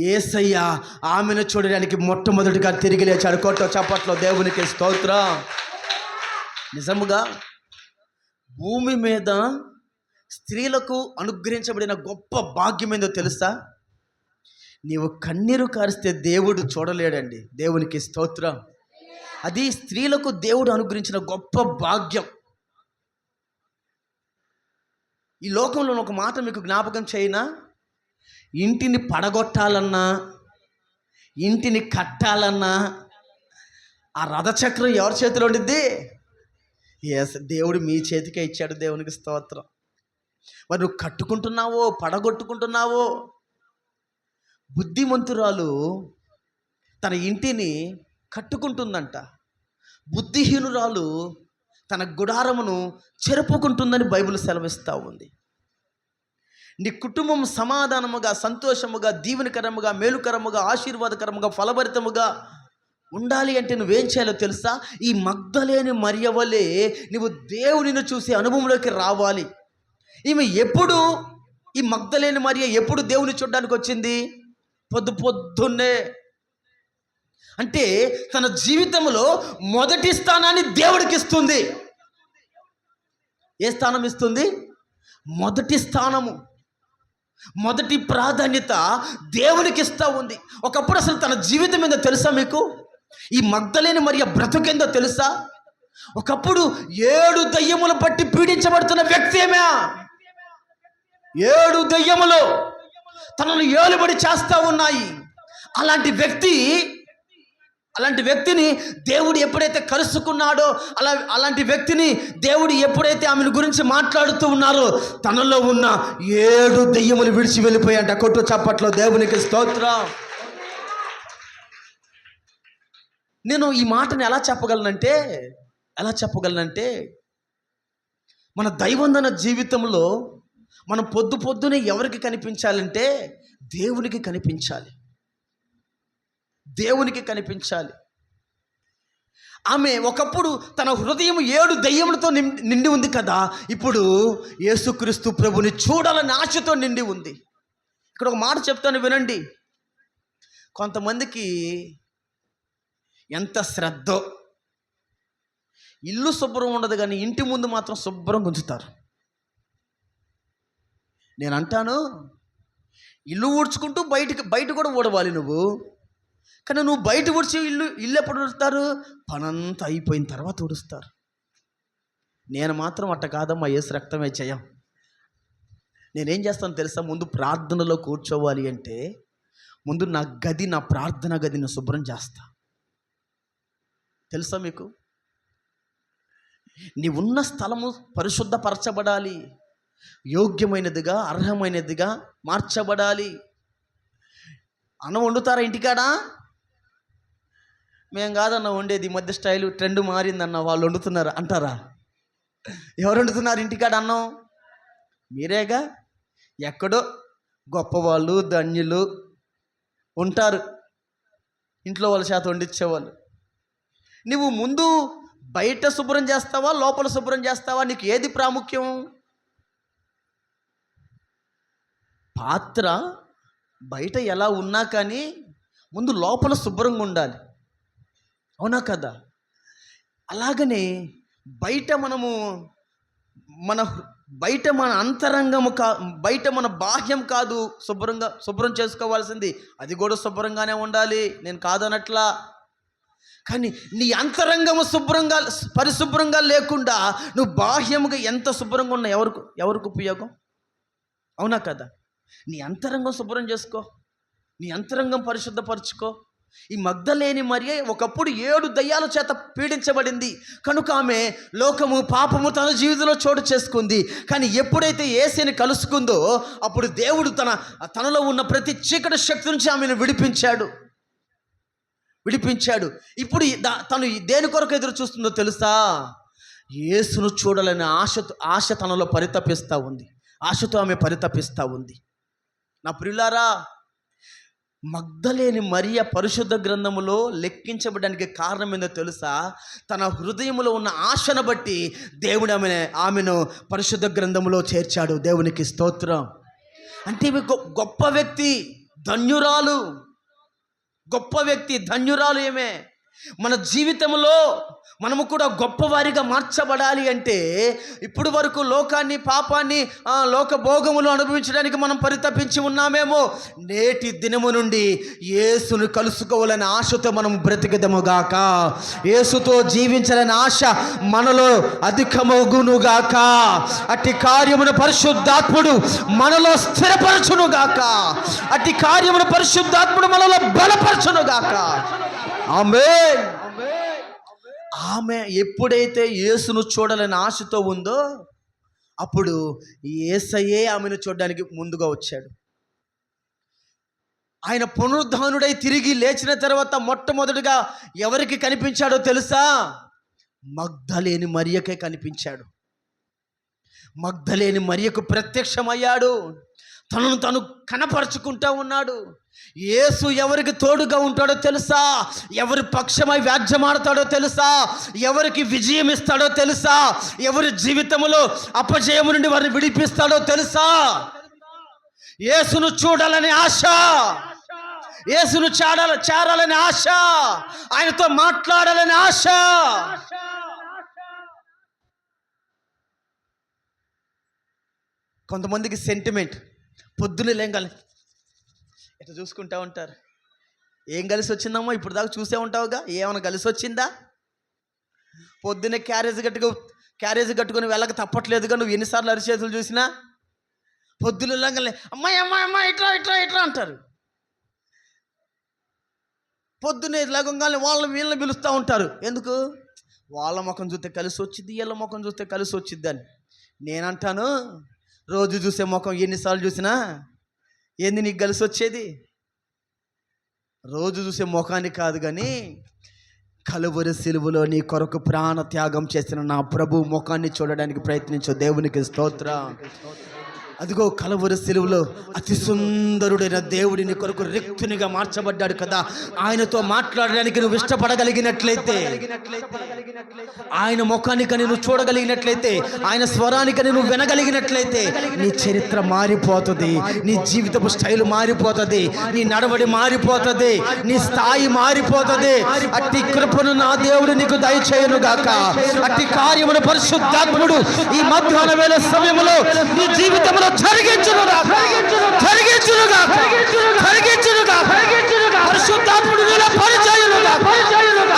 యేసయ్య ఆమెను చూడడానికి మొట్టమొదటిగా తిరిగి లేచాడు. కొట్ట చప్పట్లో దేవునికి స్తోత్రం. నిజముగా భూమి మీద స్త్రీలకు అనుగ్రహించబడిన గొప్ప భాగ్యం ఏందో తెలుసా? నీవు కన్నీరు కారిస్తే దేవుడు చూడలేడండి. దేవునికి స్తోత్రం. అది స్త్రీలకు దేవుడు అనుగ్రహించిన గొప్ప భాగ్యం. ఈ లోకంలో ఒక మాట మీకు జ్ఞాపకం చేయనా? ఇంటిని పడగొట్టాలన్నా, ఇంటిని కట్టాలన్నా ఆ రథచక్రం ఎవరి చేతిలో ఉండిద్ది? దేవుడు మీ చేతికే ఇచ్చాడు. దేవునికి స్తోత్రం. మరి నువ్వు కట్టుకుంటున్నావో పడగొట్టుకుంటున్నావో? బుద్ధిమంతురాలు తన ఇంటిని కట్టుకుంటుందంట. బుద్ధిహీనురాలు తన గుడారమును చెరుపుకుంటుందని బైబిల్ సెలవిస్తూ ఉంది. నీ కుటుంబం సమాధానముగా, సంతోషముగా, దీవెనకరముగా, మేలుకరముగా, ఆశీర్వాదకరముగా, ఫలభరితముగా ఉండాలి అంటే నువ్వేం చేయాలో తెలుసా? ఈ మగ్దలేని మరియ వలె నువ్వు దేవునిని చూసే అనుభవంలోకి రావాలి. ఈ మగ్దలేని మరియ ఎప్పుడు దేవుని చూడడానికి వచ్చింది? పొద్దున్నే. అంటే తన జీవితంలో మొదటి స్థానాన్ని దేవుడికి ఇస్తుంది. ఏ స్థానం ఇస్తుంది? మొదటి స్థానము, మొదటి ప్రాధాన్యత దేవునికి ఇస్తూ ఉంది. ఒకప్పుడు అసలు తన జీవితం ఏందో తెలుసా మీకు? ఈ మగ్దలేని మరియ బ్రతుకేందో తెలుసా? ఒకప్పుడు 7 దయ్యములు పట్టి పీడించబడుతున్న వ్యక్తి ఏమే. 7 దయ్యములు తనను ఏలుబడి చేస్తూ ఉన్నాయి. అలాంటి వ్యక్తిని దేవుడు ఎప్పుడైతే కలుసుకున్నాడో, అలాంటి వ్యక్తిని దేవుడు ఎప్పుడైతే ఆమెను గురించి మాట్లాడుతూ ఉన్నారో, తనలో ఉన్న 7 దెయ్యములు విడిచి వెళ్ళిపోయాయంట. కొట్టు చప్పట్లో దేవునికి స్తోత్రం. నేను ఈ మాటని ఎలా చెప్పగలనంటే మన దైవందన జీవితంలో మనం పొద్దునే ఎవరికి కనిపించాలంటే దేవునికి కనిపించాలి. ఆమె ఒకప్పుడు తన హృదయం 7 దయ్యములతో నిండి ఉంది కదా. ఇప్పుడు యేసుక్రీస్తు ప్రభుని చూడాలని ఆశతో నిండి ఉంది. ఇక్కడ ఒక మాట చెప్తాను వినండి. కొంతమందికి ఎంత శ్రద్ధో, ఇల్లు శుభ్రం ఉండదు కానీ ఇంటి ముందు మాత్రం శుభ్రం ఉంచుతారు. నేను అంటాను, ఇల్లు ఊడ్చుకుంటూ బయట కూడా ఊడవాలి నువ్వు. కానీ నువ్వు బయట ఊడ్చి ఇల్లు ఎప్పుడు ఊడుస్తారు? పనంతా అయిపోయిన తర్వాత ఊడుస్తారు. నేను మాత్రం అట్ట కాదమ్మా, యేసు రక్తమే జయం. నేనేం చేస్తాను తెలుసా? ముందు ప్రార్థనలో కూర్చోవాలి అంటే ముందు నా ప్రార్థన గదిని శుభ్రం చేస్తా. తెలుసా మీకు? నీవున్న స్థలము పరిశుద్ధపరచబడాలి, యోగ్యమైనదిగా అర్హమైనదిగా మార్చబడాలి. అన్నం వండుతారా ఇంటికాడా? మేము కాదన్న వండేది, ఈ మధ్య స్టైలు ట్రెండ్ మారిందన్న, వాళ్ళు వండుతున్నారు అంటారా? ఎవరు వండుతున్నారు ఇంటికాడ అన్నం? మీరేగా. ఎక్కడో గొప్పవాళ్ళు ధన్యులు ఉంటారు ఇంట్లో వాళ్ళ చేత వండించేవాళ్ళు. నువ్వు ముందు బయట శుభ్రం చేస్తావా, లోపల శుభ్రం చేస్తావా? నీకు ఏది ప్రాముఖ్యం? పాత్ర బయట ఎలా ఉన్నా కానీ ముందు లోపల శుభ్రంగా ఉండాలి, అవునా కదా? అలాగనే బయట మన అంతరంగము బయట మన బాహ్యం కాదు శుభ్రం చేసుకోవాల్సింది, అది కూడా శుభ్రంగానే ఉండాలి, నేను కాదనట్లా. కానీ నీ అంతరంగము పరిశుభ్రంగా లేకుండా నువ్వు బాహ్యముగా ఎంత శుభ్రంగా ఉన్నా ఎవరికి ఉపయోగం? అవునా కదా? నీ అంతరంగం శుభ్రం చేసుకో, నీ అంతరంగం పరిశుద్ధపరచుకో. ఈ మగ్దలేని మరియ ఒకప్పుడు 7 దయ్యాల చేత పీడించబడింది కనుక ఆమె లోకము పాపము తన జీవితంలో చోటు చేసుకుంది. కానీ ఎప్పుడైతే యేసుని కలుసుకుందో అప్పుడు దేవుడు తనలో ఉన్న ప్రతి చీకటి శక్తి నుంచి ఆమెను విడిపించాడు. ఇప్పుడు తను దేని కొరకు ఎదురు చూస్తుందో తెలుసా? యేసును చూడాలనే ఆశ తనలో పరితపిస్తూ ఉంది. ఆశతో ఆమె పరితపిస్తూ ఉంది. నా ప్రియులారా, మగ్దలేని మరియ పరిశుద్ధ గ్రంథములో లెక్కించబడడానికి కారణం ఏందో తెలుసా? తన హృదయంలో ఉన్న ఆశను బట్టి దేవుడు ఆమెను పరిశుద్ధ గ్రంథములో చేర్చాడు. దేవునికి స్తోత్రం. అంటే గొప్ప వ్యక్తి, ధన్యురాలు, ఏమే. మన జీవితంలో మనము కూడా గొప్పవారిగా మార్చబడాలి అంటే ఇప్పుడు వరకు లోకాన్ని, పాపాన్ని, లోక భోగములు అనుభవించడానికి మనం పరితపించి ఉన్నామేమో. నేటి దినము నుండి యేసును కలుసుకోవాలనే ఆశతో మనం బ్రతికదముగాక. యేసుతో జీవించాలనే ఆశ మనలో అధికమగునుగాక. అట్టి కార్యమును పరిశుద్ధాత్ముడు మనలో స్థిరపరచునుగాక. అట్టి కార్యమును పరిశుద్ధాత్ముడు మనలో బలపరచునుగాక. ఆమేన్. ఆమె ఎప్పుడైతే యేసును చూడాలని ఆశతో ఉందో అప్పుడు యేసయ్యే ఆమెను చూడడానికి ముందుగా వచ్చాడు. ఆయన పునరుద్ధానుడై తిరిగి లేచిన తర్వాత మొట్టమొదటిగా ఎవరికి కనిపించాడో తెలుసా? మగ్దలేని మరియకే కనిపించాడు. మగ్దలేని మరియకు ప్రత్యక్షమయ్యాడు. తనను తను కనపరుచుకుంటూ ఉన్నాడు. యేసు ఎవరికి తోడుగా ఉంటాడో తెలుసా? ఎవరి పక్షమై వ్యాజ్యమాడతాడో తెలుసా? ఎవరికి విజయం ఇస్తాడో తెలుసా? ఎవరి జీవితంలో అపజయము నుండి వారిని విడిపిస్తాడో తెలుసా? యేసును చూడాలని ఆశ, యేసును చేరాలని ఆశ, ఆయనతో మాట్లాడాలని ఆశ. కొంతమందికి సెంటిమెంట్, పొద్దున్నే లేంగాలి ఇట్లా చూసుకుంటూ ఉంటారు. ఏం కలిసి వచ్చిందమ్మా? ఇప్పుడు దాకా చూసే ఉంటావుగా, ఏమైనా కలిసి వచ్చిందా? పొద్దున్నే క్యారేజ్ కట్టుకొని వెళ్ళక తప్పట్లేదుగా. నువ్వు ఎన్నిసార్లు అరిచేతులు చూసినా పొద్దున్న లేంగాలి అమ్మాయి అమ్మాయి అమ్మాయి ఇట్రా ఇట్రా ఇట్రా అంటారు. పొద్దున్నే లేకుండానే వీళ్ళని పిలుస్తూ ఉంటారు. ఎందుకు? వాళ్ళ ముఖం చూస్తే కలిసి వచ్చింది, వీళ్ళ ముఖం చూస్తే కలిసి వచ్చిద్ది అని. నేనంటాను, రోజు చూసే ముఖం ఎన్నిసార్లు చూసినా ఏంది నీకు కలిసి వచ్చేది? రోజు చూసే ముఖాన్ని కాదు కానీ కలువరి సిలువలో నీ కొరకు ప్రాణ త్యాగం చేసిన నా ప్రభు ముఖాన్ని చూడడానికి ప్రయత్నించు. దేవునికి స్తోత్రం. అదిగో కలువరి సిలువలో అతి సుందరుడైన దేవుడిని కొరకు రిక్తునిగా మార్చబడ్డాడు కదా. ఆయనతో మాట్లాడడానికి నువ్వు ఇష్టపడగలిగినట్లయితే, ఆయన ముఖానికని నువ్వు చూడగలిగినట్లయితే, ఆయన స్వరానికని నువ్వు వినగలిగినట్లయితే నీ చరిత్ర మారిపోతుంది, నీ జీవితపు స్టైల్ మారిపోతుంది, నీ నడవడి మారిపోతుంది, నీ స్థాయి మారిపోతుంది. అట్టి కృపను నా దేవుడు నీకు దయచేయునుగాక. అట్టి కార్యమును పరిశుద్ధాత్ముడు ఈ మధ్యాహ్న వేళ సమయంలో నీ జీవితంలో పరిశుద్ధాత్ముడు నీలో పరిచయునుగా,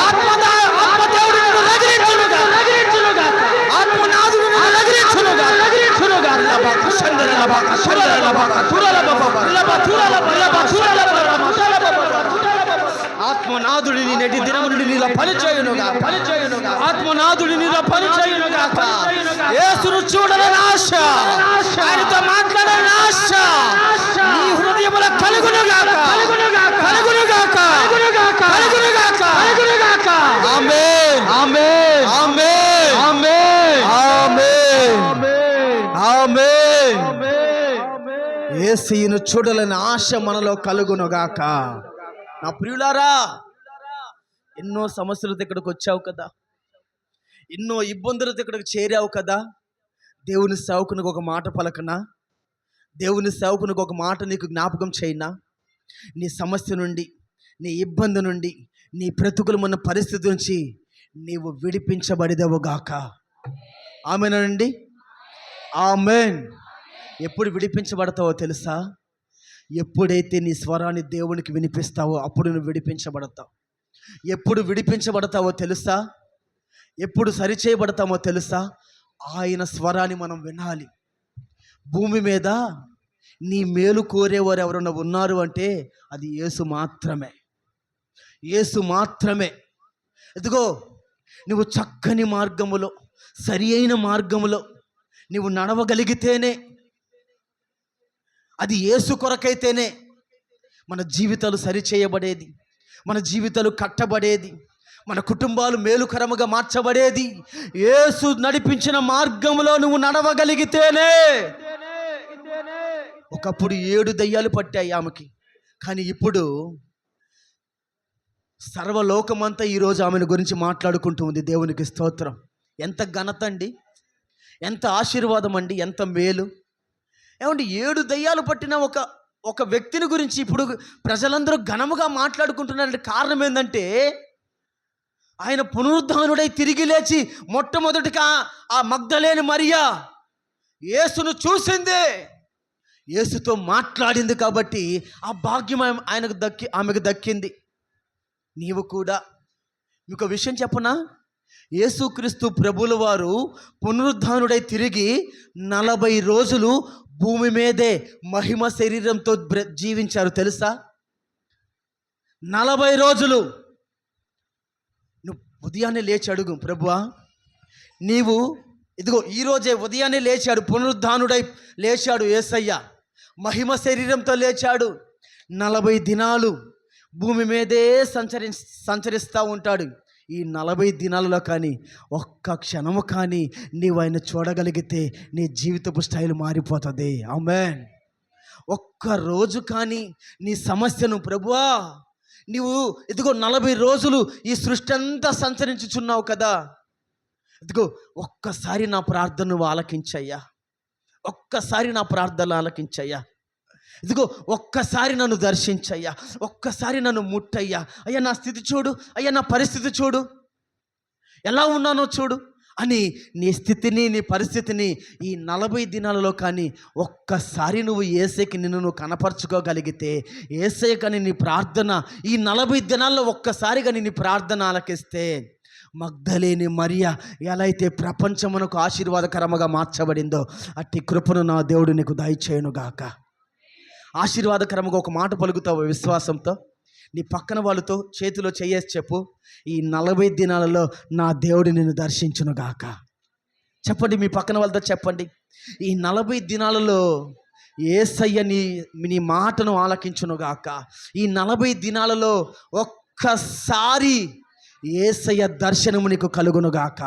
ఆత్మదేవుడు నిన్ను రగిలించునుగా, ఆత్మనాథుడు నిన్ను రగిలించునుగా. ఆత్మనాథుడిని నేటి దినము నుండి నీలో పరిచయునుగా. ఆత్మనాథుడి నీలో పని చేయును గాక. యేసును చూడాలని ఆశ, ఆయనతో మాట్లాడాలని ఆశ నీ హృదయములో కలుగును గాక, కలుగును గాక, కలుగును గాక. ఆమేన్, ఆమేన్, ఆమేన్, ఆమేన్, ఆమేన్, ఆమేన్. యేసును చూడాలని ఆశ మనలో కలుగును గాక. నా ప్రియులారా, ఎన్నో సమస్యలతో ఇక్కడికి వచ్చావు కదా, ఎన్నో ఇబ్బందులతో ఇక్కడికి చేరావు కదా. దేవుని సేవకునికి ఒక మాట పలకనా? దేవుని సేవకునికి ఒక మాట నీకు జ్ఞాపకం చేయనా? నీ సమస్య నుండి, నీ ఇబ్బంది నుండి, నీ ప్రతికూలమైన పరిస్థితి నుంచి నీవు విడిపించబడిదవుగాక. ఆమేనండి, ఆమేన్. ఎప్పుడు విడిపించబడతావో తెలుసా? ఎప్పుడైతే నీ స్వరాన్ని దేవునికి వినిపిస్తావో అప్పుడు నువ్వు విడిపించబడతావు. ఎప్పుడు విడిపించబడతావో తెలుసా? ఎప్పుడు సరిచేయబడతామో తెలుసా? ఆయన స్వరాన్ని మనం వినాలి. భూమి మీద నీ మేలు కోరేవారు ఎవరైనా ఉన్నారు అంటే అది యేసు మాత్రమే, యేసు మాత్రమే. ఇదిగో, నువ్వు చక్కని మార్గములో, సరి అయిన మార్గములో నువ్వు నడవగలిగితేనే, అది యేసు కొరకైతేనే మన జీవితాలు సరిచేయబడేది, మన జీవితాలు కట్టబడేది, మన కుటుంబాలు మేలుకరముగా మార్చబడేది. యేసు నడిపించిన మార్గంలో నువ్వు నడవగలిగితేనే. ఒకప్పుడు 7 దయ్యాలు పట్టాయి ఆమెకి, కానీ ఇప్పుడు సర్వలోకమంతా ఈరోజు ఆమెను గురించి మాట్లాడుకుంటూ ఉంది. దేవునికి స్తోత్రం. ఎంత ఘనత అండి, ఎంత ఆశీర్వాదం అండి, ఎంత మేలు. ఏమంటే 7 దయ్యాలు పట్టిన ఒక వ్యక్తిని గురించి ఇప్పుడు ప్రజలందరూ ఘనముగా మాట్లాడుకుంటున్నారంటే కారణం ఏంటంటే, ఆయన పునరుద్ధానుడై తిరిగి లేచి మొట్టమొదటిగా ఆ మగ్దలేని మరియా యేసును చూసిందే, యేసుతో మాట్లాడింది కాబట్టి ఆ భాగ్యం ఆమెకు దక్కింది. నీవు కూడా, మీకు విషయం చెప్పనా? యేసుక్రీస్తు ప్రభుల వారు పునరుద్ధానుడై తిరిగి 40 రోజులు భూమి మీదే మహిమ శరీరంతో జీవించారు తెలుసా? 40 రోజులు. నువ్వు ఉదయాన్నే లేచి అడుగు, ప్రభువా నీవు ఇదిగో ఈరోజే ఉదయాన్నే లేచాడు, పునరుద్ధానుడై లేచాడు యేసయ్య, మహిమ శరీరంతో లేచాడు. 40 దినాలు భూమి మీదే సంచరిస్తూ ఉంటాడు. ఈ 40 దినాలలో కానీ ఒక్క క్షణము కానీ నీవు ఆయన చూడగలిగితే నీ జీవితపు స్టైల్ మారిపోతుంది. ఆమేన్. ఒక్క రోజు కానీ నీ సమస్యను, ప్రభువా నీవు ఇదిగో 40 రోజులు ఈ సృష్టి అంతా సంచరించుచున్నావు కదా, ఇదిగో ఒక్కసారి నా ప్రార్థనను ఆలకించయ్యా, ఒక్కసారి నా ప్రార్థనలు ఆలకించయ్యా, ఇదిగో ఒక్కసారి నన్ను దర్శించయ్యా, ఒక్కసారి నన్ను ముట్టయ్యా. అయ్యా నా స్థితి చూడు, అయ్యా నా పరిస్థితి చూడు, ఎలా ఉన్నానో చూడు అని నీ స్థితిని, నీ పరిస్థితిని ఈ 40 దినాలలో కానీ ఒక్కసారి నువ్వు యేసయ్యకి నువ్వు కనపరుచుకోగలిగితే, యేసయ్య కానీ నీ ప్రార్థన ఈ 40 దినాల్లో ఒక్కసారి కానీ నీ ప్రార్థన ఆలకిస్తే, మగ్దలేని మరియా ఎలా అయితే ప్రపంచమునకు ఆశీర్వాదకరముగా మార్చబడిందో అట్టి కృపను నా దేవుడు నీకు దయచేయునుగాక. ఆశీర్వాదకరముగా ఒక మాట పలుకుతావు విశ్వాసంతో. నీ పక్కన వాళ్ళతో చేతిలో చేయేసి చెప్పు, ఈ 40 దినాలలో నా దేవుడు నిన్ను దర్శించునుగాక. చెప్పండి, మీ పక్కన వాళ్ళతో చెప్పండి, ఈ 40 దినాలలో యేసయ్య నీ మాటను ఆలకించునుగాక. ఈ 40 దినాలలో ఒక్కసారి యేసయ్య దర్శనము నీకు కలుగునుగాక.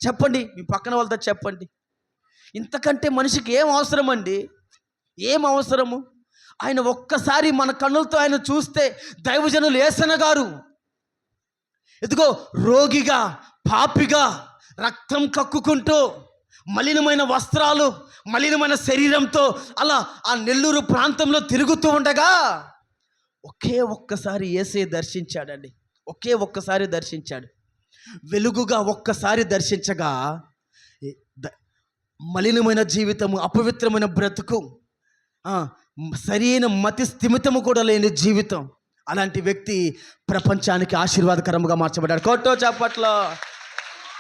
చెప్పండి, మీ పక్కన వాళ్ళతో చెప్పండి. ఇంతకంటే మనిషికి ఏం అవసరం అండి? ఏం అవసరము? ఆయన ఒక్కసారి మన కన్నులతో ఆయన చూస్తే, దైవజనులు యేసన్న గారు ఇదిగో రోగిగా, పాపిగా, రక్తం కక్కుకుంటూ, మలినమైన వస్త్రాలు, మలినమైన శరీరంతో అలా ఆ నెల్లూరు ప్రాంతంలో తిరుగుతూ ఉండగా ఒకే ఒక్కసారి యేసయ్య దర్శించాడండి. ఒకే ఒక్కసారి దర్శించాడు. వెలుగుగా ఒక్కసారి దర్శించగా మలినమైన జీవితము, అపవిత్రమైన బ్రతుకు, సరైన మతి స్థిమితము కూడా లేని జీవితం, అలాంటి వ్యక్తి ప్రపంచానికి ఆశీర్వాదకరంగా మార్చబడ్డాడు. కొట్టో చప్పట్లో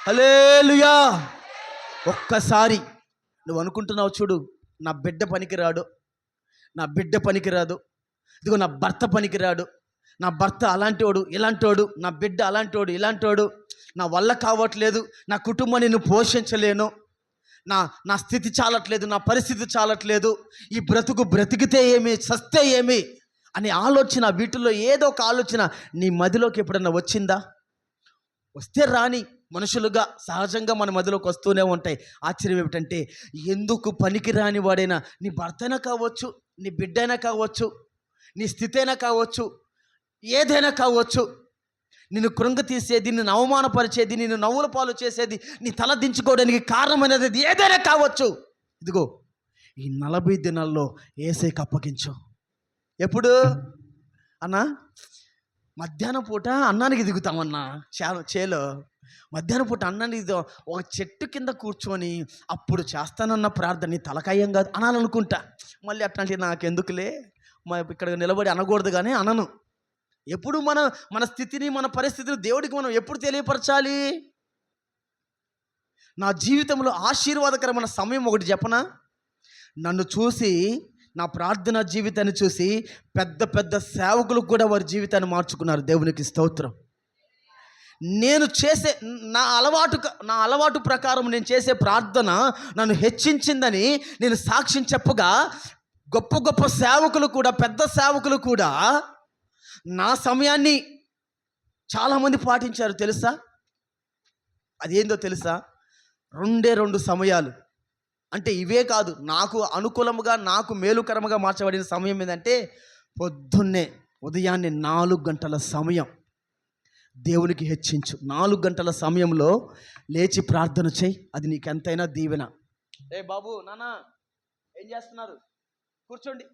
హల్లెలూయా. ఒక్కసారి నువ్వు అనుకుంటున్నావు చూడు, నా బిడ్డ పనికిరాడు, నా బిడ్డ పనికిరాదు, ఇదిగో నా భర్త పనికిరాడు, నా భర్త అలాంటివాడు ఇలాంటివాడు, నా బిడ్డ అలాంటివాడు ఇలాంటివాడు, నా వల్ల కావట్లేదు, నా కుటుంబాన్ని నేను పోషించలేను, నా నా స్థితి చాలట్లేదు, నా పరిస్థితి చాలట్లేదు, ఈ బ్రతికితే ఏమి, చస్తే ఏమి అనే ఆలోచన, వీటిల్లో ఏదో ఒక ఆలోచన నీ మదిలోకి ఎప్పుడన్నా వచ్చిందా? వస్తే రాని, మనుషులుగా సహజంగా మన మదిలోకి వస్తూనే ఉంటాయి. ఆశ్చర్యం ఏమిటంటే, ఎందుకు పనికి రాని వాడైనా, నీ భర్తైనా కావచ్చు, నీ బిడ్డైనా కావచ్చు, నీ స్థితి అయినా కావచ్చు, ఏదైనా కావచ్చు, నిన్ను కృంగతీసేది, నిన్ను అవమానపరిచేది, నిన్ను నవ్వుల పాలు చేసేది, నీ తల దించుకోవడానికి కారణమైనది ఏదైనా కావచ్చు, ఇదిగో ఈ 40 దినాల్లో యేసయ్యకి అప్పగించు. ఎప్పుడు అన్నా? మధ్యాహ్నం పూట అన్నానికి దిగుతామన్నా, చేలో మధ్యాహ్నం పూట అన్నానికి ఒక చెట్టు కింద కూర్చొని అప్పుడు చేస్తానన్న ప్రార్థన నీ తలకాయం కాదు అనాలనుకుంటా. మళ్ళీ అట్లాంటివి నాకెందుకులే, ఇక్కడ నిలబడి అనకూడదు కానీ అనను. ఎప్పుడు మన స్థితిని, మన పరిస్థితిని దేవుడికి మనం ఎప్పుడు తెలియపరచాలి? నా జీవితంలో ఆశీర్వాదకరమైన సమయం ఒకటి చెప్పనా? నన్ను చూసి, నా ప్రార్థన జీవితాన్ని చూసి పెద్ద పెద్ద సేవకులు కూడా వారి జీవితాన్ని మార్చుకున్నారు. దేవునికి స్తోత్రం. నేను చేసే నా అలవాటు ప్రకారం నేను చేసే ప్రార్థన నన్ను హెచ్చించిందని నేను సాక్ష్యం చెప్పగా, గొప్ప గొప్ప సేవకులు కూడా, పెద్ద సేవకులు కూడా నా సమయాన్ని చాలామంది పాటించారు. తెలుసా? అదేందో తెలుసా? 2 సమయాలు. అంటే ఇవే కాదు, నాకు అనుకూలముగా, నాకు మేలుకరముగా మార్చబడిన సమయం ఏంటంటే, పొద్దున్నే ఉదయాన్నే 4 గంటల సమయం దేవునికి హెచ్చించు. 4 గంటల సమయంలో లేచి ప్రార్థన చేయి. అది నీకు ఎంతైనా దీవెన. ఏ బాబు, నాన్న ఏం చేస్తున్నారు? కూర్చోండి.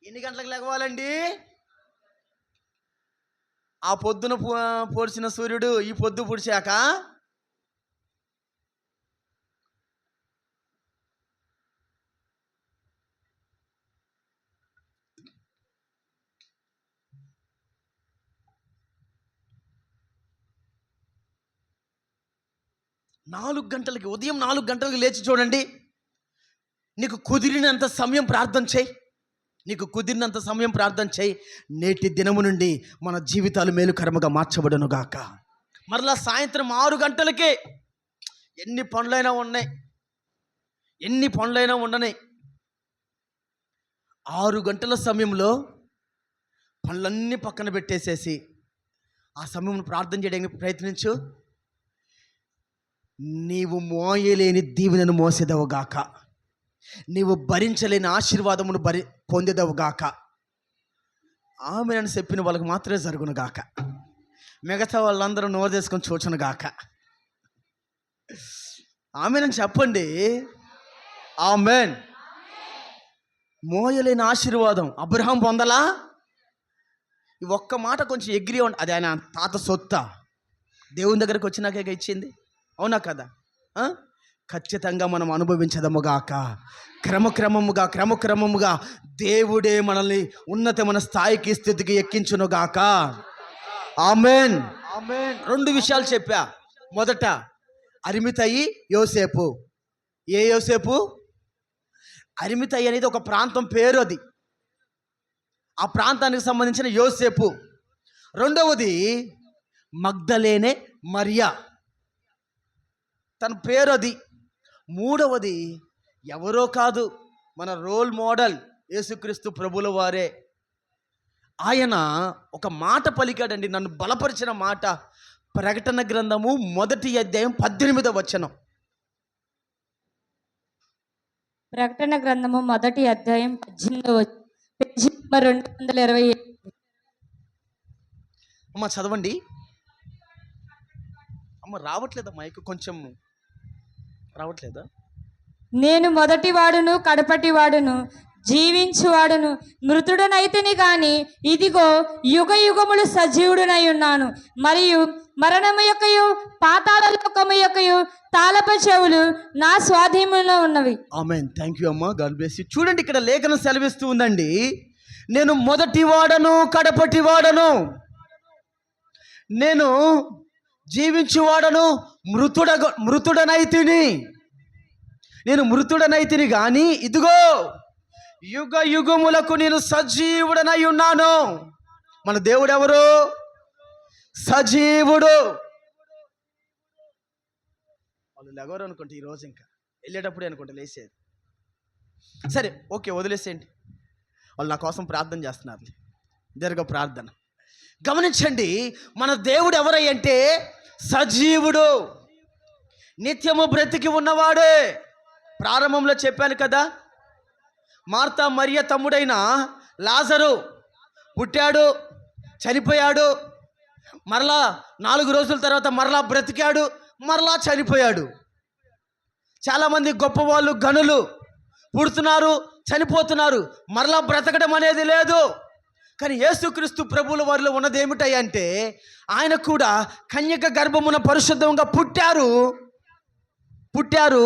ఎన్ని గంటలకు లెగవాలండి? ఆ పొద్దున పొడిచిన సూర్యుడు ఈ పొద్దు పొడిచాక 4 గంటలకి, ఉదయం 4 గంటలకు లేచి చూడండి. నీకు కుదిరినంత సమయం ప్రార్థన చేయి. నేటి దినము నుండి మన జీవితాలు మేలుకరముగా మార్చబడును గాక. మరలా సాయంత్రం 6 గంటలకే, ఎన్ని పనులైనా ఉండని 6 గంటల సమయంలో పనులన్నీ పక్కన పెట్టేసేసి ఆ సమయం ప్రార్థన చేయడానికి ప్రయత్నించు. నీవు మోయలేని దీవెనను మోసేదవుగాక, నీవు భరించలేని ఆశీర్వాదమును పొందేదవుగాక. ఆమెను చెప్పిన వాళ్ళకి మాత్రమే జరుగును గాక, మిగతా వాళ్ళందరూ నోరు చేసుకొని చూచను గాక. ఆమెను చెప్పండి. ఆమెన్. మోయలేని ఆశీర్వాదం అబ్రహాం పొందలా? ఈ ఒక్క మాట కొంచెం ఎగ్రీ ఉండి, అది ఆయన తాత సొత్త, దేవుని దగ్గరికి వచ్చినాకే ఇచ్చింది. అవునా కదా? ఖచ్చితంగా మనం అనుభవించదముగాక. క్రమక్రమముగా దేవుడే మనల్ని ఉన్నతమైన స్థాయికి, స్థితికి ఎక్కించునుగాక. ఆమెన్. 2 విషయాలు చెప్పా. మొదట అరిమితయి, యోసేపు. ఏ యోసేపు? అరిమితయి అనేది ఒక ప్రాంతం పేరు, అది ఆ ప్రాంతానికి సంబంధించిన యోసేపు. రెండవది మగ్దలేనే మరియా, తన పేరు అది. మూడవది ఎవరో కాదు, మన రోల్ మోడల్ యేసుక్రీస్తు ప్రభుల వారే. ఆయన ఒక మాట పలికాడండి, నన్ను బలపరిచిన మాట. ప్రకటన గ్రంథము 1వ అధ్యాయం 18వ వచనం. ప్రకటన గ్రంథము 1వ అధ్యాయం 18వ వచనం, పేజీ నంబర్ 227. అమ్మ చదవండి. అమ్మ రావట్లేదా మైక్? కొంచెం రావట్లేదా? నేను మొదటివాడును కడపటివాడును, జీవించువాడును, మృతుడనైతిని గాని ఇదిగో యుగ యుగములు సజీవుడునై ఉన్నాను, మరియు మరణము యొక్కయు పాతాళ లోకము యొక్కయు తాళప చెవులు నా స్వాధీనంలో ఉన్నవి. ఆమేన్. థ్యాంక్ యూ అమ్మా, గాడ్ బ్లెస్ యు. చూడండి, ఇక్కడ లేఖనం సెలవిస్తూ ఉందండి, నేను మొదటివాడను కడపటివాడను, నేను జీవించువాడను, మృతుడనైతిని గాని ఇదిగో యుగ యుగములకు నేను సజీవుడనై ఉన్నాను. మన దేవుడు ఎవరు? సజీవుడు. వాళ్ళు లెగవరు అనుకుంటే ఈరోజు ఇంకా వెళ్ళేటప్పుడే అనుకుంటా లేసేది. సరే ఓకే, వదిలేసేయండి. వాళ్ళు నా కోసం ప్రార్థన చేస్తున్నారు. దీర్ఘ ప్రార్థన. గమనించండి, మన దేవుడు ఎవరంటే సజీవుడు, నిత్యము బ్రతికి ఉన్నవాడే. ప్రారంభంలో చెప్పాను కదా, మార్తా మరియ తమ్ముడైన లాజరు పుట్టాడు, చనిపోయాడు, మరలా 4 రోజుల తర్వాత మరలా బ్రతికాడు, మరలా చనిపోయాడు. చాలామంది గొప్పవాళ్ళు, గనులు పుడుతున్నారు, చనిపోతున్నారు, మరలా బ్రతకడం అనేది లేదు. కానీ యేసుక్రీస్తు ప్రభువుల వారిలో ఉన్నది ఏమిటంటే ఆయన కూడా కన్యక గర్భమున పరిశుద్ధంగా పుట్టారు,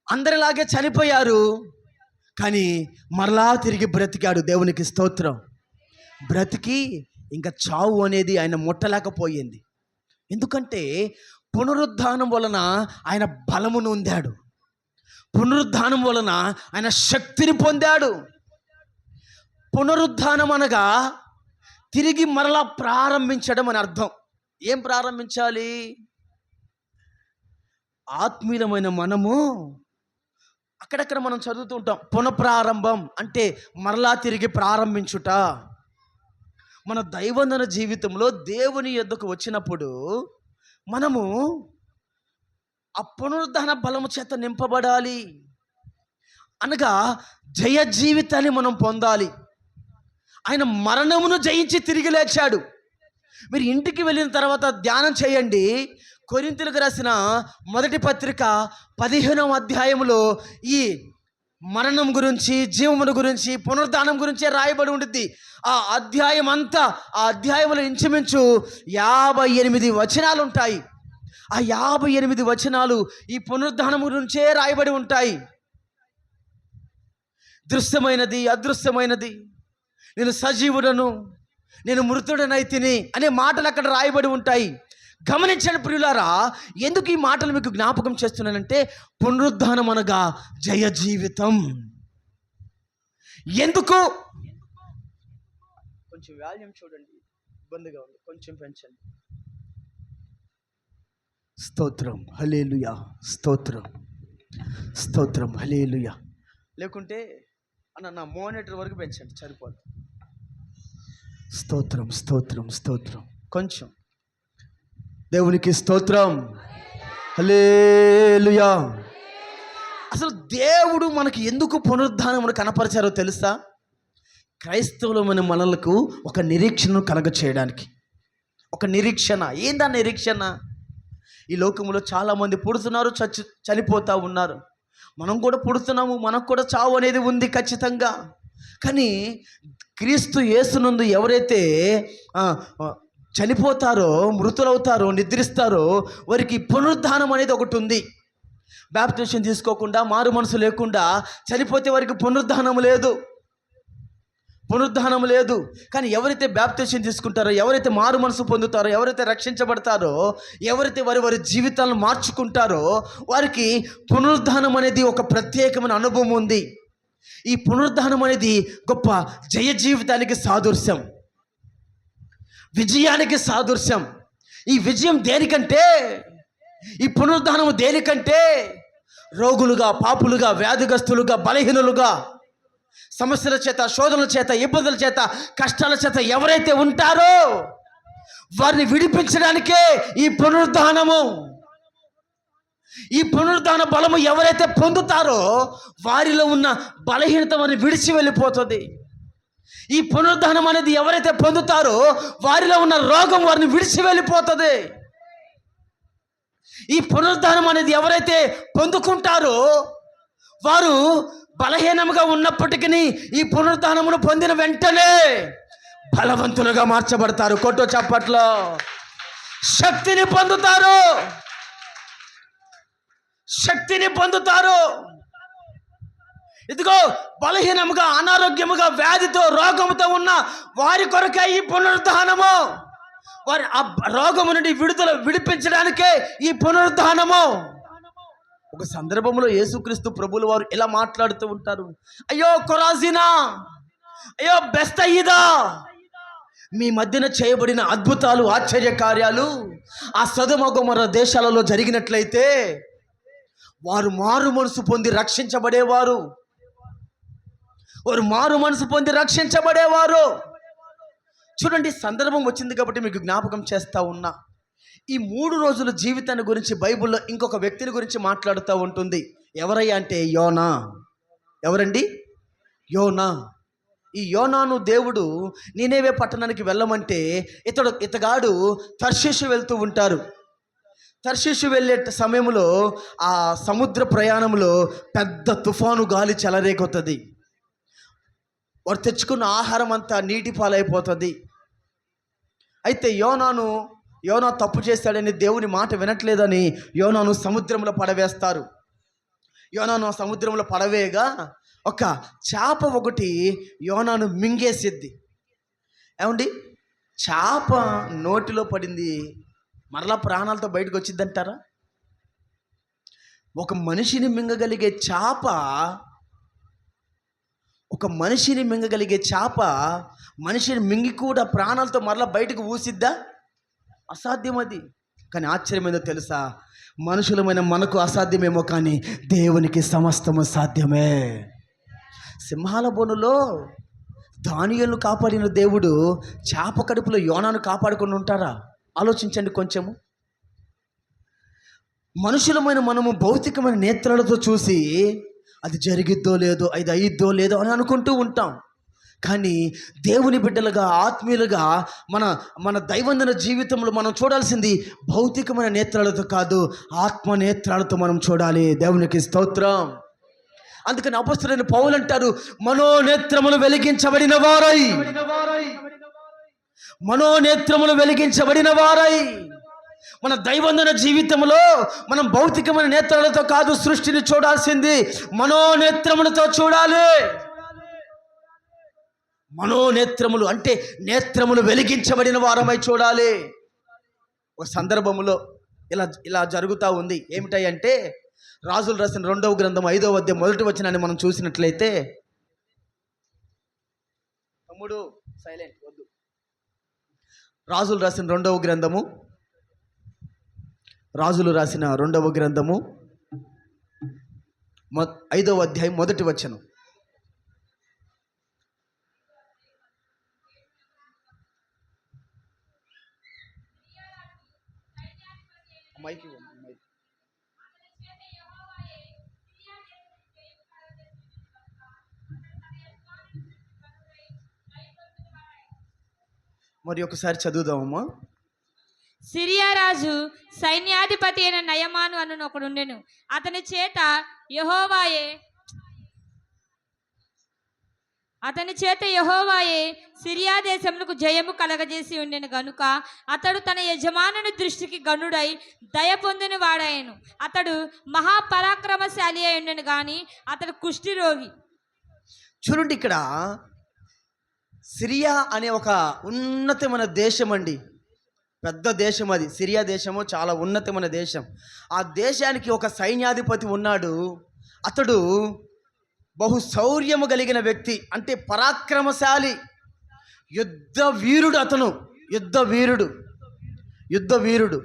అందరిలాగే చనిపోయారు, కానీ మరలా తిరిగి బ్రతికాడు. దేవునికి స్తోత్రం. బ్రతికి ఇంకా చావు అనేది ఆయన ముట్టలేకపోయింది. ఎందుకంటే పునరుద్ధానం వలన ఆయన బలమును పొందాడు, పునరుద్ధానం వలన ఆయన శక్తిని పొందాడు. పునరుద్ధానం అనగా తిరిగి మరలా ప్రారంభించడం అని అర్థం. ఏం ప్రారంభించాలి? ఆత్మీయమైన మనము అక్కడక్కడ మనం చదువుతూ ఉంటాం, పునఃప్రారంభం అంటే మరలా తిరిగి ప్రారంభించుట. మన దైనందిన జీవితంలో దేవుని యొద్దకు వచ్చినప్పుడు మనము ఆ పునరుద్ధాన బలము చేత నింపబడాలి, అనగా జయ జీవితాన్ని మనం పొందాలి. ఆయన మరణమును జయించి తిరిగి లేచాడు. మీరు ఇంటికి వెళ్ళిన తర్వాత ధ్యానం చేయండి. కొరింథీయులకు రాసిన 1వ పత్రిక 15వ అధ్యాయంలో ఈ మరణం గురించి, జీవమును గురించి, పునరుద్ధానం గురించే రాయబడి ఉంటుంది. ఆ అధ్యాయం అంతా, ఆ అధ్యాయంలో ఇంచుమించు 58 వచనాలు ఉంటాయి. ఆ 58 వచనాలు ఈ పునరుద్ధానం గురించే రాయబడి ఉంటాయి. దృశ్యమైనది, అదృశ్యమైనది, నేను సజీవుడను, నేను మృతుడనైతిని అనే మాటలు అక్కడ రాయబడి ఉంటాయి. గమనించండి ప్రియులారా, ఎందుకు ఈ మాటలు మీకు జ్ఞాపకం చేస్తున్నానంటే పునరుద్ధానం అనగా జయ జీవితం. ఎందుకు? కొంచెం వాల్యూమ్ చూడండి, ఇబ్బందిగా ఉంది, కొంచెం పెంచండి. స్తోత్రం, హల్లెలూయా, స్తోత్రం, స్తోత్రం, హల్లెలూయా. లేకుంటే నా మోనిటర్ వరకు పెంచండి, సరిపోదు. స్తోత్రం, స్తోత్రం, స్తోత్రం. కొంచెం. దేవునికి స్తోత్రం, హల్లెలూయా. అసలు దేవుడు మనకి ఎందుకు పునరుద్ధానమును కనపరిచారో తెలుసా? క్రైస్తవులమైన మనలకు ఒక నిరీక్షణను కలగ చేయడానికి. ఒక నిరీక్షణ. ఏందా నిరీక్షణ? ఈ లోకంలో చాలామంది పుడుతున్నారు, చనిపోతూ ఉన్నారు. మనం కూడా పుడుతున్నాము, మనకు కూడా చావు అనేది ఉంది ఖచ్చితంగా. కానీ క్రీస్తు యేసునందు ఎవరైతే చనిపోతారో, మృతులవుతారో, నిద్రిస్తారో వారికి పునరుద్ధానం అనేది ఒకటి ఉంది. బాప్టిజం తీసుకోకుండా, మారు మనసు లేకుండా చనిపోతే వారికి పునరుద్ధానం లేదు, పునరుద్ధానం లేదు. కానీ ఎవరైతే బాప్టిజం తీసుకుంటారో, ఎవరైతే మారు మనసు పొందుతారో, ఎవరైతే రక్షించబడతారో, ఎవరైతే వారి జీవితాలను మార్చుకుంటారో వారికి పునరుద్ధానం అనేది ఒక ప్రత్యేకమైన అనుభవం ఉంది. ఈ పునరుద్ధానం అనేది గొప్ప జయ జీవితానికి సాదృశ్యం, విజయానికి సాదృశ్యం. ఈ విజయం దేనికంటే, ఈ పునరుద్ధానం దేనికంటే, రోగులుగా, పాపులుగా, వ్యాధిగ్రస్తులుగా, బలహీనులుగా, సమస్యల చేత, శోధనల చేత, ఇబ్బందుల చేత, కష్టాల చేత ఎవరైతే ఉంటారో వారిని విడిపించడానికే ఈ పునరుద్ధానము. ఈ పునరుద్ధాన బలము ఎవరైతే పొందుతారో వారిలో ఉన్న బలహీనత వారిని విడిచి వెళ్ళిపోతుంది. ఈ పునరుద్ధానం అనేది ఎవరైతే పొందుతారో వారిలో ఉన్న రోగం వారిని విడిచి వెళ్ళిపోతుంది. ఈ పునరుద్ధానం అనేది ఎవరైతే పొందుకుంటారో వారు బలహీనంగా ఉన్నప్పటికీ ఈ పునరుద్ధానమును పొందిన వెంటనే బలవంతులుగా మార్చబడతారు. కొట్టు చప్పట్లో. శక్తిని పొందుతారు, శక్తిని పొందుతారు. ఇదిగో బలహీనముగా, అనారోగ్యముగా, వ్యాధితో, రోగముతో ఉన్న వారి కొరకే ఈ పునరుద్ధానము. వారి ఆ రోగము నుండి విడిపించడానికే ఈ పునరుద్ధానము. ఒక సందర్భంలో యేసుక్రీస్తు ప్రభువుల వారు ఇలా మాట్లాడుతూ ఉంటారు. అయ్యో కొరాజీనా, అయ్యో బెస్తయిదా, మీ మధ్యన చేయబడిన అద్భుతాలు, ఆశ్చర్య కార్యాలు ఆ సొదొమ గొమొర్రా దేశాలలో జరిగినట్లయితే వారు మారు మనసు పొంది రక్షించబడేవారు. చూడండి, సందర్భం వచ్చింది కాబట్టి మీకు జ్ఞాపకం చేస్తూ ఉన్నా. ఈ 3 రోజుల జీవితాన్ని గురించి బైబిల్లో ఇంకొక వ్యక్తిని గురించి మాట్లాడుతూ ఉంటుంది. ఎవరయ్యా అంటే యోనా. ఎవరండి? యోనా. ఈ యోనాను దేవుడు నీనేవే పట్టణానికి వెళ్ళమంటే ఇతగాడు తర్షీషు వెళ్తూ ఉంటారు. తర్షీషు వెళ్ళే సమయంలో ఆ సముద్ర ప్రయాణంలో పెద్ద తుఫాను గాలి చెలరేగుతుంది. వారు తెచ్చుకున్న ఆహారం అంతా నీటి పాలైపోతుంది. అయితే యోనా తప్పు చేశాడని, దేవుని మాట వినట్లేదని యోనాను సముద్రంలో పడవేస్తారు. యోనాను సముద్రంలో పడవేయగా ఒక చేప ఒకటి యోనాను మింగేసిద్ది. ఏమండి, చేప నోటిలో పడింది, మరలా ప్రాణాలతో బయటకు వచ్చిద్దంటారా? ఒక మనిషిని మింగగలిగే చేప మనిషిని మింగి కూడా ప్రాణాలతో మరలా బయటకు ఊసిద్దా? అసాధ్యం అది. కానీ ఆశ్చర్యమేందో తెలుసా? మనుషులమైన మనకు అసాధ్యమేమో, కానీ దేవునికి సమస్తము సాధ్యమే. సింహాల బోనులో దానియేలును కాపాడిన దేవుడు చేప కడుపులో యోనాను కాపాడుకొని ఉంటారా? ఆలోచించండి కొంచెము. మనుషులమైన మనము భౌతికమైన నేత్రాలతో చూసి అది జరిగిద్దో లేదో, అది అయిద్దో లేదో అని అనుకుంటూ ఉంటాం. కానీ దేవుని బిడ్డలుగా, ఆత్మీయులుగా మన దైవందిన జీవితంలో మనం చూడాల్సింది భౌతికమైన నేత్రాలతో కాదు, ఆత్మ నేత్రాలతో మనం చూడాలి. దేవునికి స్తోత్రం. అందుకని అపొస్తలుడైన పౌలు అంటారు, మనోనేత్రములు వెలిగించబడిన వారై మన దైవందిన జీవితంలో మనం భౌతికమైన నేత్రాలతో కాదు సృష్టిని చూడాల్సింది, మనోనేత్రములతో చూడాలి. మనోనేత్రములు అంటే నేత్రములు వెలిగించబడిన వారమై చూడాలి. ఒక సందర్భంలో ఇలా జరుగుతూ ఉంది. ఏమిటంటే, రాజులు రాసిన 2వ గ్రంథం 5వ అధ్యాయం 1వ వచనాన్ని మనం చూసినట్లయితే, తమ్ముడు సైలెంట్ వద్దు. రాజులు రాసిన 2వ గ్రంథము 5వ అధ్యాయం 1వ వచనం. మరి ఒకసారి చదువుదామమ్మా. సిరియా రాజు సైన్యాధిపతి అయిన నయమాను అను ఒకడుండెను. అతని చేత యెహోవాయే సిరియా దేశములకు జయము కలగజేసి ఉండెను గనుక అతడు తన యజమానుని దృష్టికి గనుడై దయ పొందిన వాడాయను. అతడు మహాపరాక్రమశాలి అయి ఉండెను గాని అతడు కుష్ఠిరోగి. చూడండి, ఇక్కడ సిరియా అనే ఒక ఉన్నతమైన దేశం అండి, పెద్ద దేశం అది. సిరియా దేశము చాలా ఉన్నతమైన దేశం. ఆ దేశానికి ఒక సైన్యాధిపతి ఉన్నాడు. అతడు బహు శౌర్యము కలిగిన వ్యక్తి, అంటే పరాక్రమశాలి, యుద్ధ వీరుడు. అతను యుద్ధ వీరుడు,